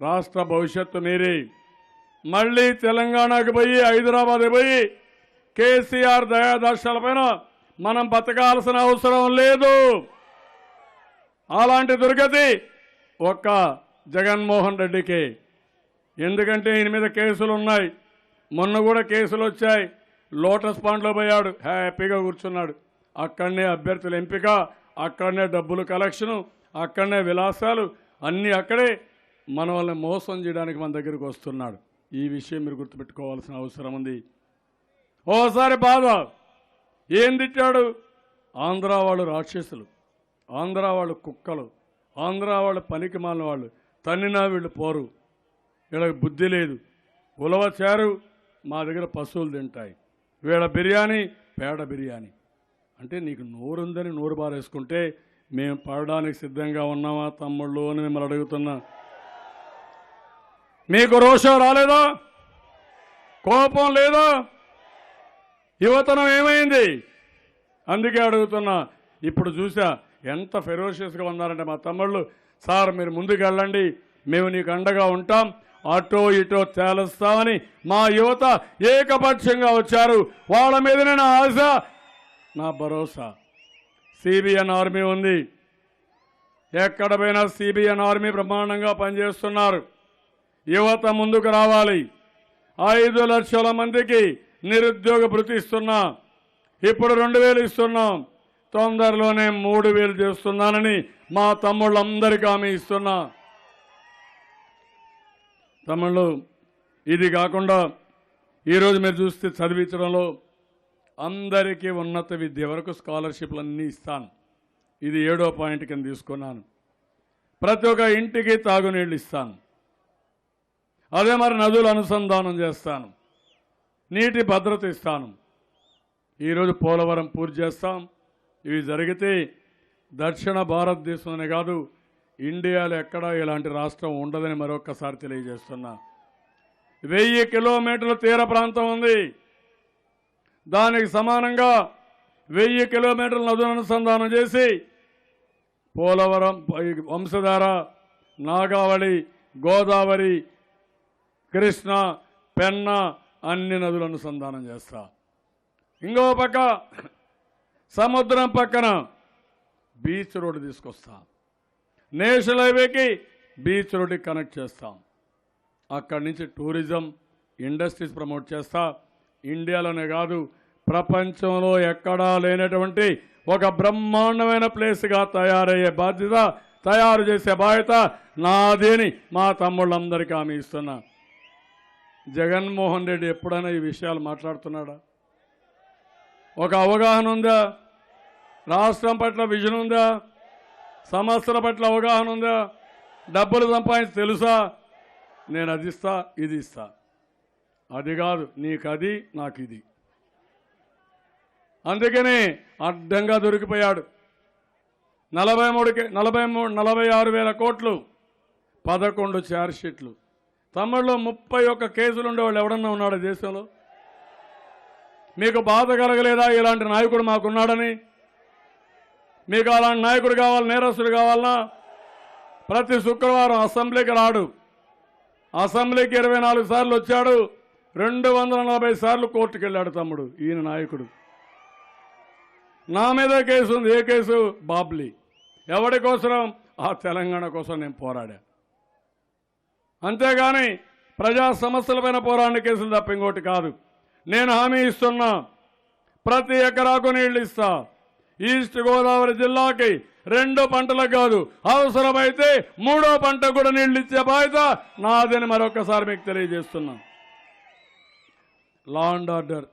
రాష్ట్ర భవిష్యత్తు మీరే. మళ్ళీ తెలంగాణకు పోయి హైదరాబాద్ పోయి కేసీఆర్ దయాదర్శాలపైన మనం బతకాల్సిన అవసరం లేదు. అలాంటి దుర్గతి ఒక్క జగన్మోహన్ రెడ్డికి. ఎందుకంటే ఈయన మీద కేసులు ఉన్నాయి. మొన్న కూడా కేసులు వచ్చాయి. లోటస్ పాండ్లో పోయాడు, హ్యాపీగా కూర్చున్నాడు. అక్కడనే అభ్యర్థుల ఎంపిక, అక్కడనే డబ్బులు కలెక్షను, అక్కడనే విలాసాలు అన్నీ అక్కడే. మన వాళ్ళని మోసం చేయడానికి మన దగ్గరికి వస్తున్నాడు. ఈ విషయం మీరు గుర్తుపెట్టుకోవాల్సిన అవసరం ఉంది. ఓసారి బాధ ఏం తిట్టాడు? ఆంధ్ర వాళ్ళు రాక్షసులు, ఆంధ్ర వాళ్ళు కుక్కలు, ఆంధ్ర వాళ్ళు పనికి మాలిన వాళ్ళు, తన్నినా వీళ్ళు పోరు, వీళ్ళకి బుద్ధి లేదు, ఉలవచారు, మా దగ్గర పశువులు తింటాయి, వీళ్ళ బిర్యానీ పేడ బిర్యానీ. అంటే నీకు నోరుందని నోరు బారేసుకుంటే మేము పడడానికి సిద్ధంగా ఉన్నామా తమ్ముళ్ళు అని మిమ్మల్ని అడుగుతున్నా. మీకు రోషం రాలేదా? కోపం లేదా? యువతనం ఏమైంది? అందుకే అడుగుతున్నా. ఇప్పుడు చూసా ఎంత ఫెరోషియస్గా ఉన్నారంటే మా తమ్ముళ్ళు. సార్ మీరు ముందుకు వెళ్ళండి, మేము నీకు అండగా ఉంటాం, అటో ఇటో తేలుస్తామని మా యువత ఏకపక్షంగా వచ్చారు. వాళ్ళ మీదనే నా ఆశ, నా భరోసా. సిబిఎన్ ఆర్మీ ఉంది, ఎక్కడ పోయినా సిబిఎన్ ఆర్మీ బ్రహ్మాండంగా పనిచేస్తున్నారు. యువత ముందుకు రావాలి. 5 లక్షల మందికి నిరుద్యోగ భృతి ఇస్తున్నా. ఇప్పుడు 2,000 ఇస్తున్నాం. తొందరలోనే 3,000 చేస్తున్నానని మా తమ్ముళ్ళందరికీ హామీ ఇస్తున్నా. తమ్ముళ్ళు, ఇది కాకుండా ఈరోజు మీరు చూస్తే చదివించడంలో అందరికీ ఉన్నత విద్య వరకు స్కాలర్షిప్లన్నీ ఇస్తాను. ఇది 7వ పాయింట్ కింద తీసుకున్నాను. ప్రతి ఒక్క ఇంటికి తాగునీళ్ళు ఇస్తాను. అదే మరి నదులు అనుసంధానం చేస్తాను, నీటి భద్రత ఇస్తాను. ఈరోజు పోలవరం పూర్తి చేస్తాం. ఇవి జరిగితే దక్షిణ భారతదేశంలోనే కాదు, ఇండియాలో ఎక్కడా ఇలాంటి రాష్ట్రం ఉండదని మరొక్కసారి తెలియజేస్తున్నా. 1000 కిలోమీటర్ల తీర ప్రాంతం ఉంది. దానికి సమానంగా 1000 కిలోమీటర్ల నదులను అనుసంధానం చేసి పోలవరం, వంశధార, నాగావళి, గోదావరి, కృష్ణ, పెన్న అన్ని నదులను అనుసంధానం చేస్తా. ఇంకో పక్క సముద్రం పక్కన బీచ్ రోడ్డు తీసుకొస్తా. నేషనల్ హైవేకి బీచ్ రోడ్డుకి కనెక్ట్ చేస్తాం. అక్కడి నుంచి టూరిజం ఇండస్ట్రీస్ ప్రమోట్ చేస్తా. ఇండియాలోనే కాదు, ప్రపంచంలో ఎక్కడా లేనటువంటి ఒక బ్రహ్మాండమైన ప్లేస్గా తయారయ్యే బాధ్యత, తయారు చేసే బాధ్యత నాదేని మా తమ్ముళ్ళందరికీ హామీ ఇస్తున్నా. జగన్మోహన్ రెడ్డి ఎప్పుడైనా ఈ విషయాలు మాట్లాడుతున్నాడా? ఒక అవగాహన ఉందా? రాష్ట్రం పట్ల విజన్ ఉందా? సమస్యల పట్ల అవగాహన ఉందా? డబ్బులు సంపాదించి తెలుసా? నేను అది ఇస్తా, ఇది ఇస్తా, అది కాదు నీకు అది, నాకు ఇది. అందుకని అడ్డంగా దొరికిపోయాడు. 46,000 కోట్లు, 11 ఛార్జ్ షీట్లు. తమిళలో 31 కేసులు ఉండేవాళ్ళు ఎవడన్నా ఉన్నాడు దేశంలో? మీకు బాధ కలగలేదా ఇలాంటి నాయకుడు మాకున్నాడని? మీకు అలాంటి నాయకుడు కావాలి, నేరస్తుడు కావాలన్నా? ప్రతి శుక్రవారం అసెంబ్లీకి రాడు. అసెంబ్లీకి 24 సార్లు వచ్చాడు, 240 సార్లు కోర్టుకు వెళ్ళాడు తమ్ముడు. ఈయన నాయకుడు. నా మీద కేసు ఉంది. ఏ కేసు? బాబ్లీ. ఎవడి కోసం? ఆ తెలంగాణ కోసం నేను పోరాడా. అంతేగాని ప్రజా సమస్యలపైన పోరాడిన కేసులు తప్ప ఇంకోటి కాదు. నేను హామీ ఇస్తున్నా, ప్రతి ఎకరాకు నీళ్లు ఇస్తా. ఈస్ట్ గోదావరి జిల్లాకి 2 పంటలకు కాదు, అవసరమైతే 3వ పంట కూడా నీళ్లు ఇచ్చే బాధ్యత నాదని మరొకసారి మీకు తెలియజేస్తున్నా. లా అండ్ ఆర్డర్,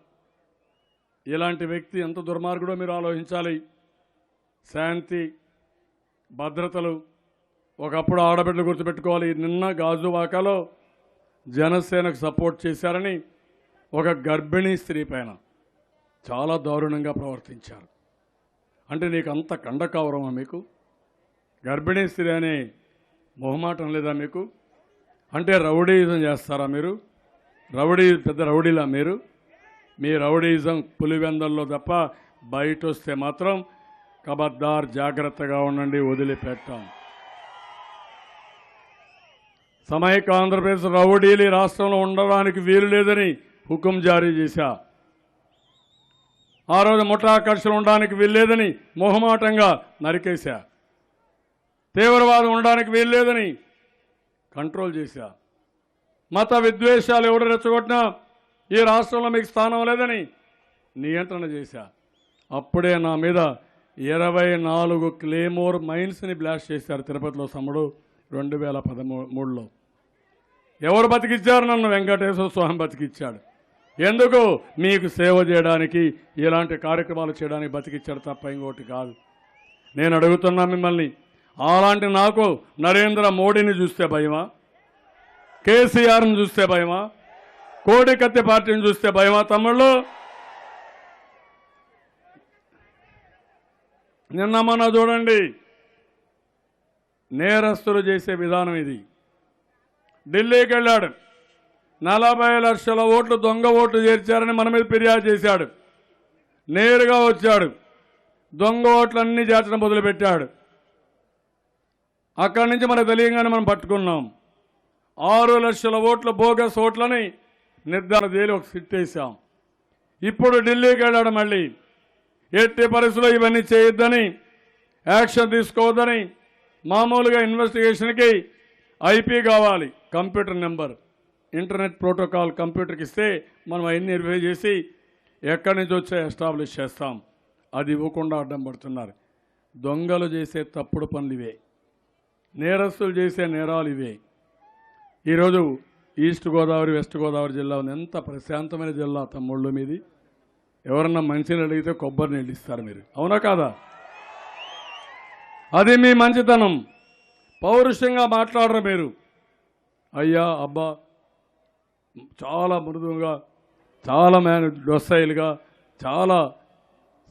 ఇలాంటి వ్యక్తి ఎంత దుర్మార్గుడో మీరు ఆలోచించాలి. శాంతి భద్రతలు ఒకప్పుడు ఆడబిడ్డలు గుర్తుపెట్టుకోవాలి. నిన్న గాజువాకలో జనసేనకు సపోర్ట్ చేశారని ఒక గర్భిణీ స్త్రీ పైన చాలా దారుణంగా ప్రవర్తించారు. అంటే నీకు అంత కండకావరమా? మీకు గర్భిణీ స్త్రీ అనే మొహమాటం లేదా మీకు? అంటే రౌడీయిజం చేస్తారా మీరు? పెద్ద రౌడీలా మీరు? మీ రౌడీయిజం పులివెందల్లో తప్ప బయట వస్తే మాత్రం ఖబర్దార్, జాగ్రత్తగా ఉండండి, వదిలిపెట్టాం. సమైక్య ఆంధ్రప్రదేశ్ రౌడీలు రాష్ట్రంలో ఉండడానికి వీలు లేదని హుకుం జారీ చేశా. ఆ రోజు ముఠాకర్షణ ఉండడానికి వీల్లేదని మొహమాటంగా నరికేశా. తీవ్రవాదం ఉండడానికి వీల్లేదని కంట్రోల్ చేశా. మత విద్వేషాలు ఎవరు రెచ్చగొట్టినా ఈ రాష్ట్రంలో మీకు స్థానం లేదని నియంత్రణ చేశా. అప్పుడే నా మీద 24 క్లేమోర్ మైన్స్ని బ్లాస్ట్ చేశారు తిరుపతిలో సమ్ముడు 2013లో. ఎవరు బతికిచ్చారు? నన్ను వెంకటేశ్వర స్వామి బతికిచ్చాడు. ఎందుకు? మీకు సేవ చేయడానికి, ఇలాంటి కార్యక్రమాలు చేయడానికి బతికిచ్చాడు తప్ప ఇంకోటి కాదు. నేను అడుగుతున్నా మిమ్మల్ని, అలాంటి నాకు నరేంద్ర మోడీని చూస్తే భయమా? కేసీఆర్ని చూస్తే భయమా? కోడికత్తి పార్టీని చూస్తే భయమా? తమ్ముళ్ళు, నిన్న మొన్న చూడండి, నేరస్తులు చేసే విధానం ఇది. ఢిల్లీకి వెళ్ళాడు, 40 లక్షల ఓట్లు దొంగ ఓట్లు చేర్చారని మన మీద ఫిర్యాదు చేశాడు. నేరుగా వచ్చాడు, దొంగ ఓట్లన్నీ చేర్చడం మొదలుపెట్టాడు. అక్కడి నుంచి మనకు తెలియగానే మనం పట్టుకున్నాం. 6 లక్షల ఓట్ల బోగస్ ఓట్లని నిర్ధారణ చేయాలి, ఒక సిట్ వేసాం. ఇప్పుడు ఢిల్లీకి వెళ్ళాడు మళ్ళీ. ఎట్టి పరిస్థితుల్లో ఇవన్నీ చేయొద్దని, యాక్షన్ తీసుకోవద్దని, మామూలుగా ఇన్వెస్టిగేషన్కి ఐపీ కావాలి, కంప్యూటర్ నెంబర్, ఇంటర్నెట్ ప్రోటోకాల్ కంప్యూటర్కి ఇస్తే మనం అవన్నీ వెరిఫై చేసి ఎక్కడి నుంచి వచ్చే ఎస్టాబ్లిష్ చేస్తాం. అది ఇవ్వకుండా అడ్డం పడుతున్నారు. దొంగలు చేసే తప్పుడు పనులు ఇవే, నేరస్తులు చేసే నేరాలు ఇవే. ఈరోజు ఈస్ట్ గోదావరి వెస్ట్ గోదావరి జిల్లా ఉంది. ఎంత ప్రశాంతమైన జిల్లా తమ్ముళ్ళు మీది. ఎవరన్నా మంచిని అడిగితే కొబ్బరి నీళ్ళు ఇస్తారు మీరు, అవునా కాదా? అది మీ మంచితనం. పౌరుషంగా మాట్లాడరు మీరు. అయ్యా అబ్బా చాలా మృదువుగా, చాలా డొస్సైలుగా, చాలా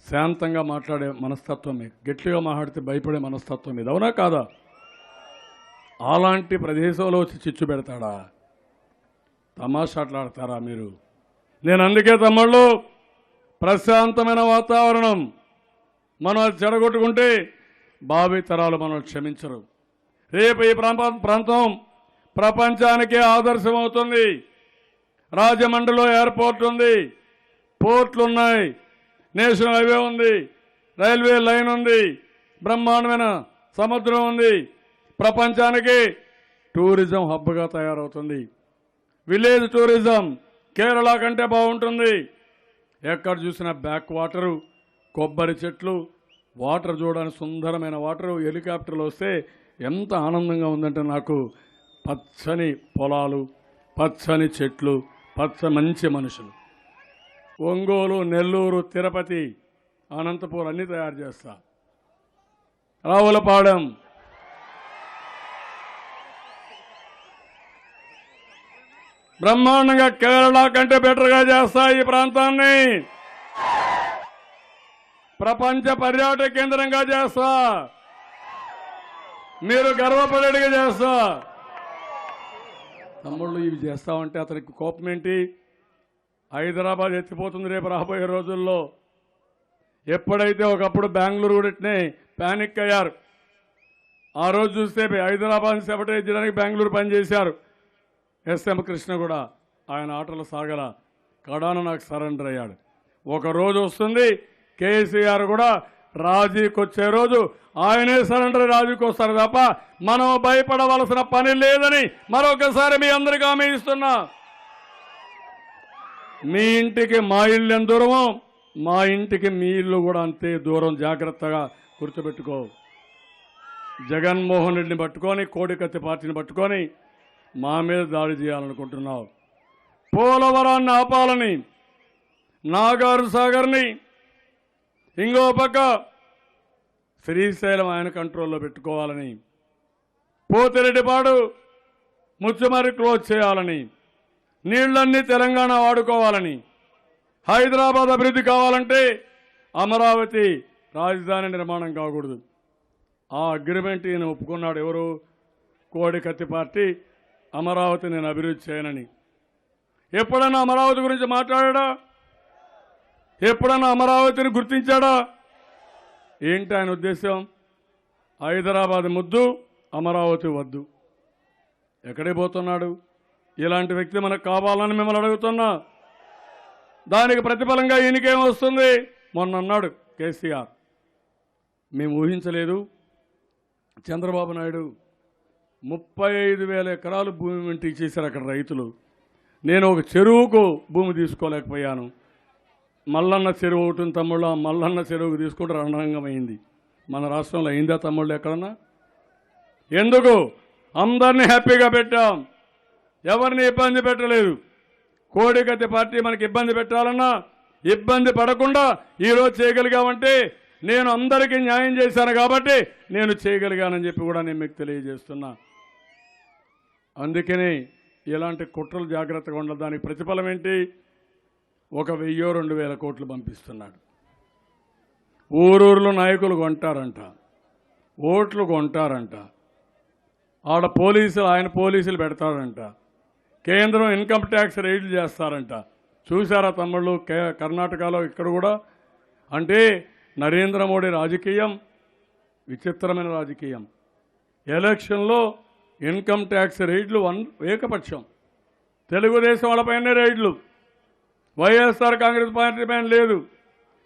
శాంతంగా మాట్లాడే మనస్తత్వం మీకు. గట్టిగా మాట్లాడితే భయపడే మనస్తత్వం మీద, అవునా కాదా? అలాంటి ప్రదేశంలో వచ్చి చిచ్చు పెడతాడా? తమాషాట్లాడతారా మీరు? నేను అందుకే తమ్ముళ్ళు, ప్రశాంతమైన వాతావరణం మనం అది చెడగొట్టుకుంటే భావి తరాలు మనం క్షమించరు. రేపు ఈ ప్రాంతం ప్రపంచానికే ఆదర్శం అవుతుంది. రాజమండ్రిలో ఎయిర్పోర్ట్ ఉంది, పోర్ట్లు ఉన్నాయి, నేషనల్ హైవే ఉంది, రైల్వే లైన్ ఉంది, బ్రహ్మాండమైన సముద్రం ఉంది. ప్రపంచానికి టూరిజం హబ్గా తయారవుతుంది. విలేజ్ టూరిజం కేరళ కంటే బాగుంటుంది. ఎక్కడ చూసినా బ్యాక్ వాటరు, కొబ్బరి చెట్లు, వాటర్ చూడడానికి సుందరమైన వాటరు. హెలికాప్టర్లు వస్తే ఎంత ఆనందంగా ఉందంటే నాకు. పచ్చని పొలాలు, పచ్చని చెట్లు, మంచి మనుషులు. ఒంగోలు, నెల్లూరు, తిరుపతి, అనంతపూర్ అన్నీ తయారు చేస్తా. రావులపాలెం, బ్రహ్మాండంగా కేరళ కంటే బెటర్గా చేస్తా. ఈ ప్రాంతాన్ని ప్రపంచ పర్యాటక కేంద్రంగా చేస్తా. మీరు గర్వపడేట్టుగా చేస్తా. తమ్ముళ్ళు ఇవి చేస్తామంటే అతనికి కోపం ఏంటి? హైదరాబాద్ ఎత్తిపోతుంది రేపు రాబోయే రోజుల్లో. ఎప్పుడైతే ఒకప్పుడు బెంగళూరు కూడా ప్యానిక్ అయ్యారు. ఆ రోజు చూస్తే హైదరాబాద్ సెపరేట్ చేయడానికి బెంగళూరు పనిచేశారు. ఎస్ఎం కృష్ణ కూడా ఆయన ఆటలు సాగల కడాన నాకు సరెండర్ అయ్యాడు. ఒక రోజు వస్తుంది, కేసీఆర్ కూడా రాజీకి వచ్చే రోజు ఆయనే సరెండర్ రాజీకి వస్తారు తప్ప మనం భయపడవలసిన పని లేదని మరొకసారి మీ అందరికీ హామీ ఇస్తున్నా. మీ ఇంటికి మా ఇల్లు ఎంత దూరమో మా ఇంటికి మీ ఇల్లు కూడా అంతే దూరం, జాగ్రత్తగా గుర్తుపెట్టుకో. జగన్మోహన్ రెడ్డిని పట్టుకొని, కోడికత్తి పార్టీని పట్టుకొని మా మీద దాడి చేయాలనుకుంటున్నావు. పోలవరాన్ని ఆపాలని, నాగార్ సాగర్ని, ఇంకో పక్క శ్రీశైలం ఆయన కంట్రోల్లో పెట్టుకోవాలని, పోతిరెడ్డిపాడు ముచ్చుమరి క్లోజ్ చేయాలని, నీళ్లన్నీ తెలంగాణ వాడుకోవాలని, హైదరాబాద్ అభివృద్ధి కావాలంటే అమరావతి రాజధాని నిర్మాణం కాకూడదు. ఆ అగ్రిమెంట్ ఈయన ఒప్పుకున్నాడు. ఎవరు? కోడికత్తి పార్టీ. అమరావతి నేను అభివృద్ధి చేయనని. ఎప్పుడన్నా అమరావతి గురించి మాట్లాడా? ఎప్పుడన్నా అమరావతిని గుర్తించాడా? ఏంటి ఆయన ఉద్దేశం? హైదరాబాద్ ముద్దు, అమరావతి వద్దు. ఎక్కడికి పోతున్నాడు? ఇలాంటి వ్యక్తి మనకు కావాలని మిమ్మల్ని అడుగుతున్నా. దానికి ప్రతిఫలంగా ఈయనకేం వస్తుంది? మొన్న అన్నాడు కేసీఆర్, మేము ఊహించలేదు, చంద్రబాబు నాయుడు 35,000 ఎకరాలు భూమి వెంట ఇచ్చేశారు అక్కడ రైతులు, నేను ఒక చెరువుకు భూమి తీసుకోలేకపోయాను. మల్లన్న చెరువు ఒకటి తమ్ముళ్ళు, ఆ మల్లన్న చెరువుకు తీసుకుంటే రణరంగమైంది. మన రాష్ట్రంలో అయిందా తమ్ముళ్ళు ఎక్కడన్నా? ఎందుకు? అందరినీ హ్యాపీగా పెట్టాం, ఎవరిని ఇబ్బంది పెట్టలేదు. కోడికత్తి పార్టీ మనకి ఇబ్బంది పెట్టాలన్నా ఇబ్బంది పడకుండా ఈరోజు చేయగలిగామంటే నేను అందరికీ న్యాయం చేశాను కాబట్టి నేను చేయగలిగానని చెప్పి కూడా నేను మీకు తెలియజేస్తున్నా. అందుకనే ఇలాంటి కుట్రలు జాగ్రత్తగా ఉండాలి. దానికి ప్రతిఫలం ఏంటి? 1,000-2,000 కోట్లు పంపిస్తున్నాడు. ఊరూరులో నాయకులు కొంటారంట, ఓట్లు కొంటారంట, ఆడ పోలీసులు, ఆయన పోలీసులు పెడతారంట, కేంద్రం ఇన్కమ్ ట్యాక్స్ రైడ్లు చేస్తారంట. చూసారా తమ్ముళ్ళు? కర్ణాటకలో ఇక్కడ కూడా. అంటే నరేంద్ర మోడీ రాజకీయం విచిత్రమైన రాజకీయం. ఎలక్షన్లో ఇన్కమ్ ట్యాక్స్ రైడ్లు ఏకపక్షం. తెలుగుదేశం వాళ్ళపైనే రైడ్లు, వైఎస్ఆర్ కాంగ్రెస్ పార్టీ పైన లేదు,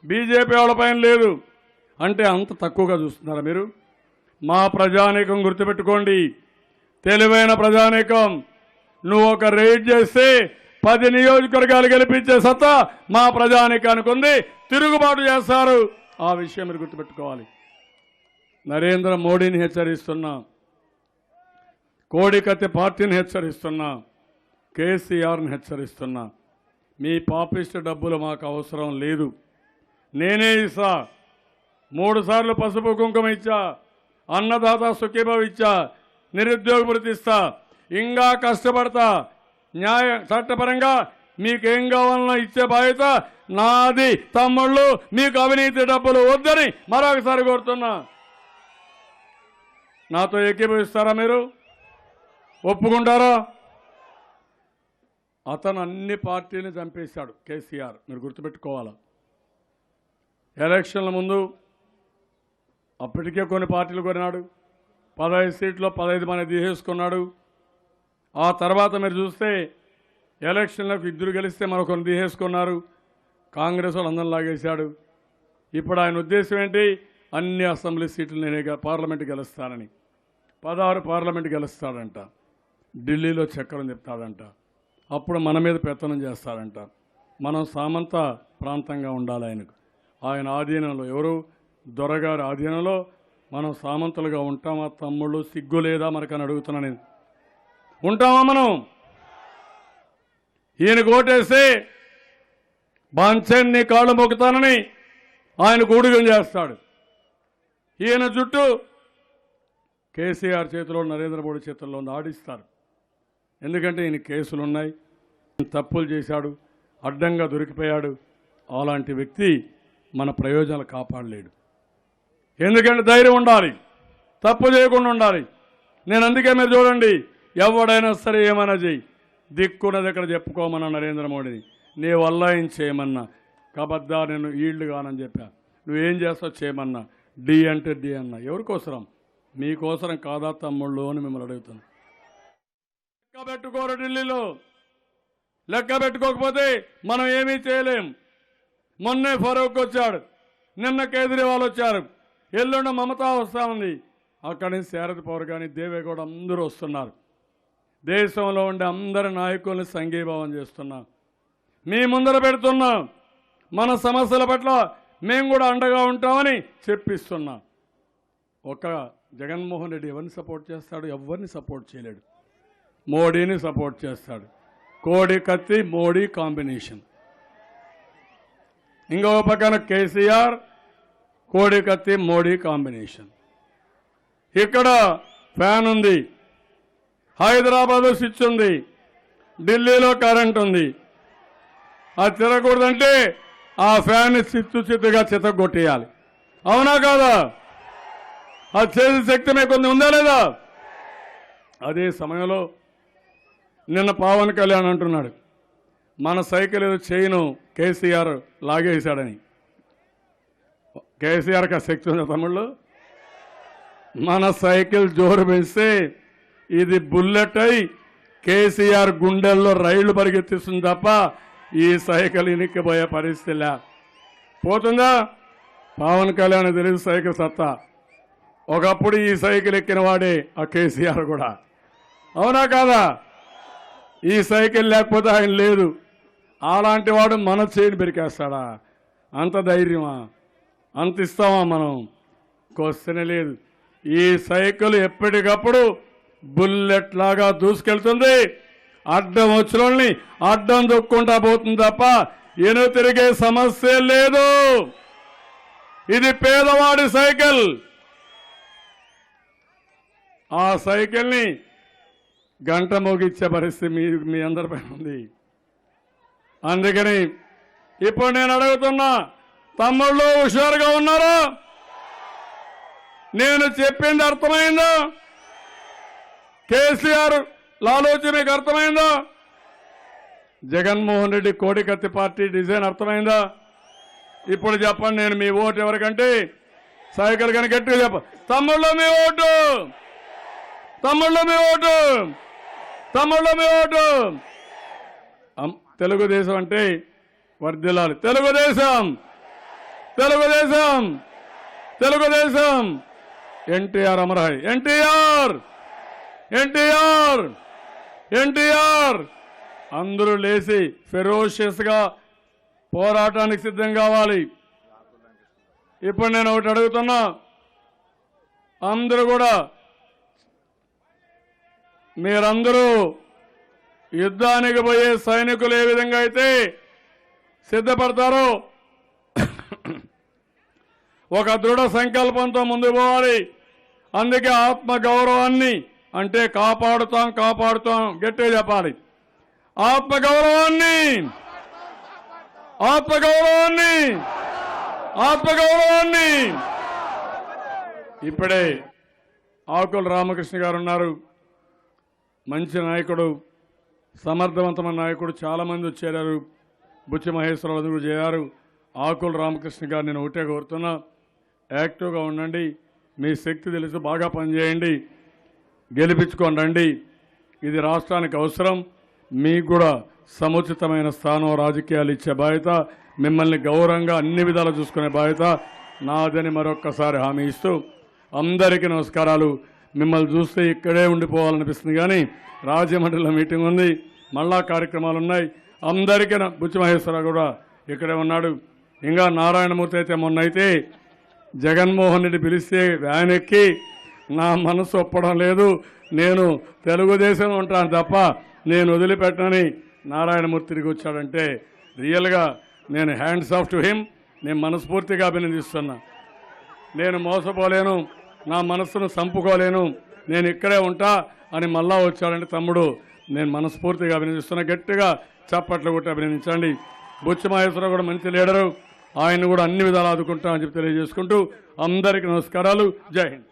బీజేపీ వాళ్ళపైన లేదు. అంటే అంత తక్కువగా చూస్తున్నారా మీరు? మా ప్రజానీకం గుర్తుపెట్టుకోండి, తెలివైన ప్రజానీకం. నువ్వు ఒక రైడ్ చేస్తే 10 నియోజకవర్గాలు గెలిపించే సత్తా మా ప్రజానీకానికి ఉంది. తిరుగుబాటు చేస్తారు. ఆ విషయం మీరు గుర్తుపెట్టుకోవాలి. నరేంద్ర మోడీని హెచ్చరిస్తున్నా, కోడికత్తి పార్టీని హెచ్చరిస్తున్నా, కేసీఆర్ని హెచ్చరిస్తున్నా. మీ పాపిష్ట డబ్బులు మాకు అవసరం లేదు. నేనే ఇస్తా. 3 సార్లు పసుపు కుంకుమ ఇచ్చా, అన్నదాత సుఖీభావ ఇచ్చా, నిరుద్యోగ భృతి ఇస్తా, ఇంకా కష్టపడతా. న్యాయ చట్టపరంగా మీకేం కావాలన్నా ఇచ్చే బాధ్యత నాది. తమ్ముళ్ళు, మీకు అవినీతి డబ్బులు వద్దని మరొకసారి కోరుతున్నా. నాతో ఏకీభవిస్తారా? మీరు ఒప్పుకుంటారా? అతను అన్ని పార్టీని చంపేశాడు కేసీఆర్, మీరు గుర్తుపెట్టుకోవాలా. ఎలక్షన్ల ముందు అప్పటికే కొన్ని పార్టీలు కొన్నాడు, 15 సీట్లో 15 మంది తీసేసుకున్నాడు. ఆ తర్వాత మీరు చూస్తే ఎలక్షన్లకు 2 గెలిస్తే మరొకరిని తీసేసుకున్నారు. కాంగ్రెస్ వాళ్ళు అందరం లాగేశాడు. ఇప్పుడు ఆయన ఉద్దేశం ఏంటి? అన్ని అసెంబ్లీ సీట్లు నేనే పార్లమెంట్ గెలుస్తానని. 16 పార్లమెంట్ గెలుస్తాడంట, ఢిల్లీలో చక్రం చెప్తాడంట. అప్పుడు మన మీద పెత్తనం చేస్తాడంట. మనం సామంత ప్రాంతంగా ఉండాలి ఆయనకు. ఆయన ఆధీనంలో, ఎవరు? దొరగారి ఆధీనంలో మనం సామంతులుగా ఉంటామా తమ్ముళ్ళు? సిగ్గు లేదా మనకని అడుగుతున్నా నేను. ఉంటామా మనం? ఈయనకు ఓటేస్తే బాంఛన్ని కాళ్ళు మొక్కుతానని ఆయన కూడుగం చేస్తాడు. ఈయన చుట్టూ కేసీఆర్ చేతిలో, నరేంద్ర మోడీ చేతుల్లో ఆడిస్తారు. ఎందుకంటే ఈయన కేసులు ఉన్నాయి, తప్పులు చేశాడు, అడ్డంగా దొరికిపోయాడు. అలాంటి వ్యక్తి మన ప్రయోజనాలు కాపాడలేడు. ఎందుకంటే ధైర్యం ఉండాలి, తప్పు చేయకుండా ఉండాలి. నేను అందుకే మీరు చూడండి, ఎవడైనా సరే ఏమైనా చెయ్యి, దిక్కున్నది ఎక్కడ చెప్పుకోమన్నా నరేంద్ర మోడీని. నీ వల్ల ఏం చేయమన్నా, కబద్దా నేను ఈళ్ళు కానని చెప్పా. నువ్వేం చేస్తావు చేయమన్నా, డి అంటే డి అన్నా. ఎవరికోసరం? మీకోసరం కాదా తమ్ముళ్ళు అని మిమ్మల్ని అడుగుతాను. లెక్క పెట్టుకోరు ఢిల్లీలో. లెక్క పెట్టుకోకపోతే మనం ఏమీ చేయలేం. మొన్నే ఫరూక్ వచ్చాడు, నిన్న కేజ్రీవాల్ వచ్చారు, ఎల్లుండ మమతా వస్తా ఉంది. అక్కడి నుంచి శారద పౌర్ కానీ దేవేగౌడ అందరూ వస్తున్నారు. దేశంలో ఉండే అందరి నాయకుల్ని సంఘీభావం చేస్తున్నా, మీ ముందర పెడుతున్నా. మన సమస్యల పట్ల మేము కూడా అండగా ఉంటామని చెప్పిస్తున్నాం. ఒక జగన్మోహన్ రెడ్డి ఎవరిని సపోర్ట్ చేస్తాడు? ఎవరిని సపోర్ట్ చేయలేడు. మోడీని సపోర్ట్ చేస్తాడు. కోడి కత్తి మోడీ కాంబినేషన్. ఇంకో పక్కన కేసీఆర్, కోడి కత్తి మోడీ కాంబినేషన్. ఇక్కడ ఫ్యాన్ ఉంది, హైదరాబాద్ స్విచ్ ఉంది, ఢిల్లీలో కరెంట్ ఉంది. అది తిరగకూడదంటే ఆ ఫ్యాన్ చిత్తుగా చితగొట్టేయాలి. అవునా కాదా? అది చేసే శక్తి మీకు కొంచెం ఉందా లేదా? అదే సమయంలో నిన్న పవన్ కళ్యాణ్ అంటున్నాడు, మన సైకిల్ ఏదో చైను కేసీఆర్ లాగేశాడని. కేసీఆర్కి ఆ శక్తి ఉంది తమ్ముళ్ళు. మన సైకిల్ జోరు పెంచితే ఇది బుల్లెట్ అయి కేసీఆర్ గుండెల్లో రైళ్లు పరిగెత్తిస్తుంది తప్ప ఈ సైకిల్ ఇనిక్కిపోయే పరిస్థితి లే. పోతుందా? పవన్ కళ్యాణ్ తెలుసు సైకిల్ సత్తా. ఒకప్పుడు ఈ సైకిల్ ఎక్కిన వాడే ఆ కేసీఆర్ కూడా. అవునా కాదా? ఈ సైకిల్ లేకపోతే ఆయన లేదు. అలాంటి వాడు మన చేయిని పెరికేస్తాడా? అంత ధైర్యమా? అంత ఇస్తామా మనం? క్వశ్చనే లేదు. ఈ సైకిల్ ఎప్పటికప్పుడు బుల్లెట్ లాగా దూసుకెళ్తుంది. అడ్డం వచ్చినోళ్ళని అడ్డం దొక్కుంటా పోతుంది తప్ప ఎను తిరిగే సమస్య లేదు. ఇది పేదవాడి సైకిల్. ఆ సైకిల్ని గంట మోగిచ్చే పరిస్థితి మీ అందరిపై ఉంది. అందుకని ఇప్పుడు నేను అడుగుతున్నా, తమ్ముళ్ళు హుషారుగా ఉన్నారా? నేను చెప్పింది అర్థమైందా? కేసీఆర్ లాలోచి మీకు అర్థమైందా? జగన్మోహన్ రెడ్డి కోడికత్తి పార్టీ డిజైన్ అర్థమైందా? ఇప్పుడు చెప్పండి, నేను మీ ఓటు ఎవరికంటే సైకిల్ కనుక గట్టిగా చెప్ప. తమ్ముళ్ళు మీ ఓటు, తమ్ముళ్ళు మీ ఓటు, తమ్ముళ్ళు మీ ఓటు. తెలుగుదేశం అంటే వర్ధిల్లాలి. తెలుగుదేశం, తెలుగుదేశం, తెలుగుదేశం. ఎన్టీఆర్ అమరాయి. ఎన్టీఆర్, ఎన్టీఆర్, ఎన్టీఆర్. అందరూ లేచి ఫెరోషియస్ గా పోరాటానికి సిద్ధం కావాలి. ఇప్పుడు నేను ఒకటి అడుగుతున్నా, అందరూ కూడా మీరందరూ యుద్ధానికి పోయే సైనికులు ఏ విధంగా అయితే సిద్ధపడతారో ఒక దృఢ సంకల్పంతో ముందుకు పోవాలి. అందుకే ఆత్మగౌరవాన్ని అంటే కాపాడుతాం కాపాడుతాం గట్టిగా చెప్పాలి. ఆత్మగౌరవాన్ని, ఆత్మగౌరవాన్ని, ఆత్మగౌరవాన్ని. ఇప్పుడే ఆకుల రామకృష్ణ గారు ఉన్నారు. మంచి నాయకుడు, సమర్థవంతమైన నాయకుడు. చాలామంది వచ్చారు. బుచ్చి మహేశ్వరరావు చేరారు. ఆకుల రామకృష్ణ గారు నేను ఒకటే కోరుతున్నా, యాక్టివ్గా ఉండండి. మీ శక్తి తెలుసు, బాగా పనిచేయండి, గెలిపించుకొని రండి. ఇది రాష్ట్రానికి అవసరం. మీకు కూడా సముచితమైన స్థానం రాజకీయాలు ఇచ్చే బాధ్యత, మిమ్మల్ని గౌరవంగా అన్ని విధాలు చూసుకునే బాధ్యత నాదని మరొక్కసారి హామీ ఇస్తూ అందరికీ నమస్కారాలు. మిమ్మల్ని చూస్తే ఇక్కడే ఉండిపోవాలనిపిస్తుంది, కానీ రాజమండ్రిలో మీటింగ్ ఉంది, మళ్ళా కార్యక్రమాలు ఉన్నాయి. అందరికీ బుచ్చి మహేశ్వరరావు కూడా ఇక్కడే ఉన్నాడు. ఇంకా నారాయణమూర్తి అయితే మొన్నైతే జగన్మోహన్ రెడ్డి పిలిస్తే వ్యాన్ ఎక్కి నా మనసు ఒప్పడం లేదు, నేను తెలుగుదేశం ఉంటాను తప్ప నేను వదిలిపెట్టనని నారాయణమూర్తి తిరిగి వచ్చాడంటే రియల్గా నేను హ్యాండ్స్ ఆఫ్ టు హిమ్. నేను మనస్ఫూర్తిగా అభినందిస్తున్నా. నేను మోసపోలేను, నా మనస్సును చంపుకోలేను, నేను ఇక్కడే ఉంటా అని మళ్ళా వచ్చాడంటే తమ్ముడు నేను మనస్ఫూర్తిగా అభినందిస్తున్నా. గట్టిగా చప్పట్లు కొట్టి అభినందించండి. బుచ్చి మహేశ్వరరావు కూడా మంచి లీడరు, ఆయన కూడా అన్ని విధాలు ఆదుకుంటామని చెప్పి తెలియజేసుకుంటూ అందరికీ నమస్కారాలు. జై హింద్.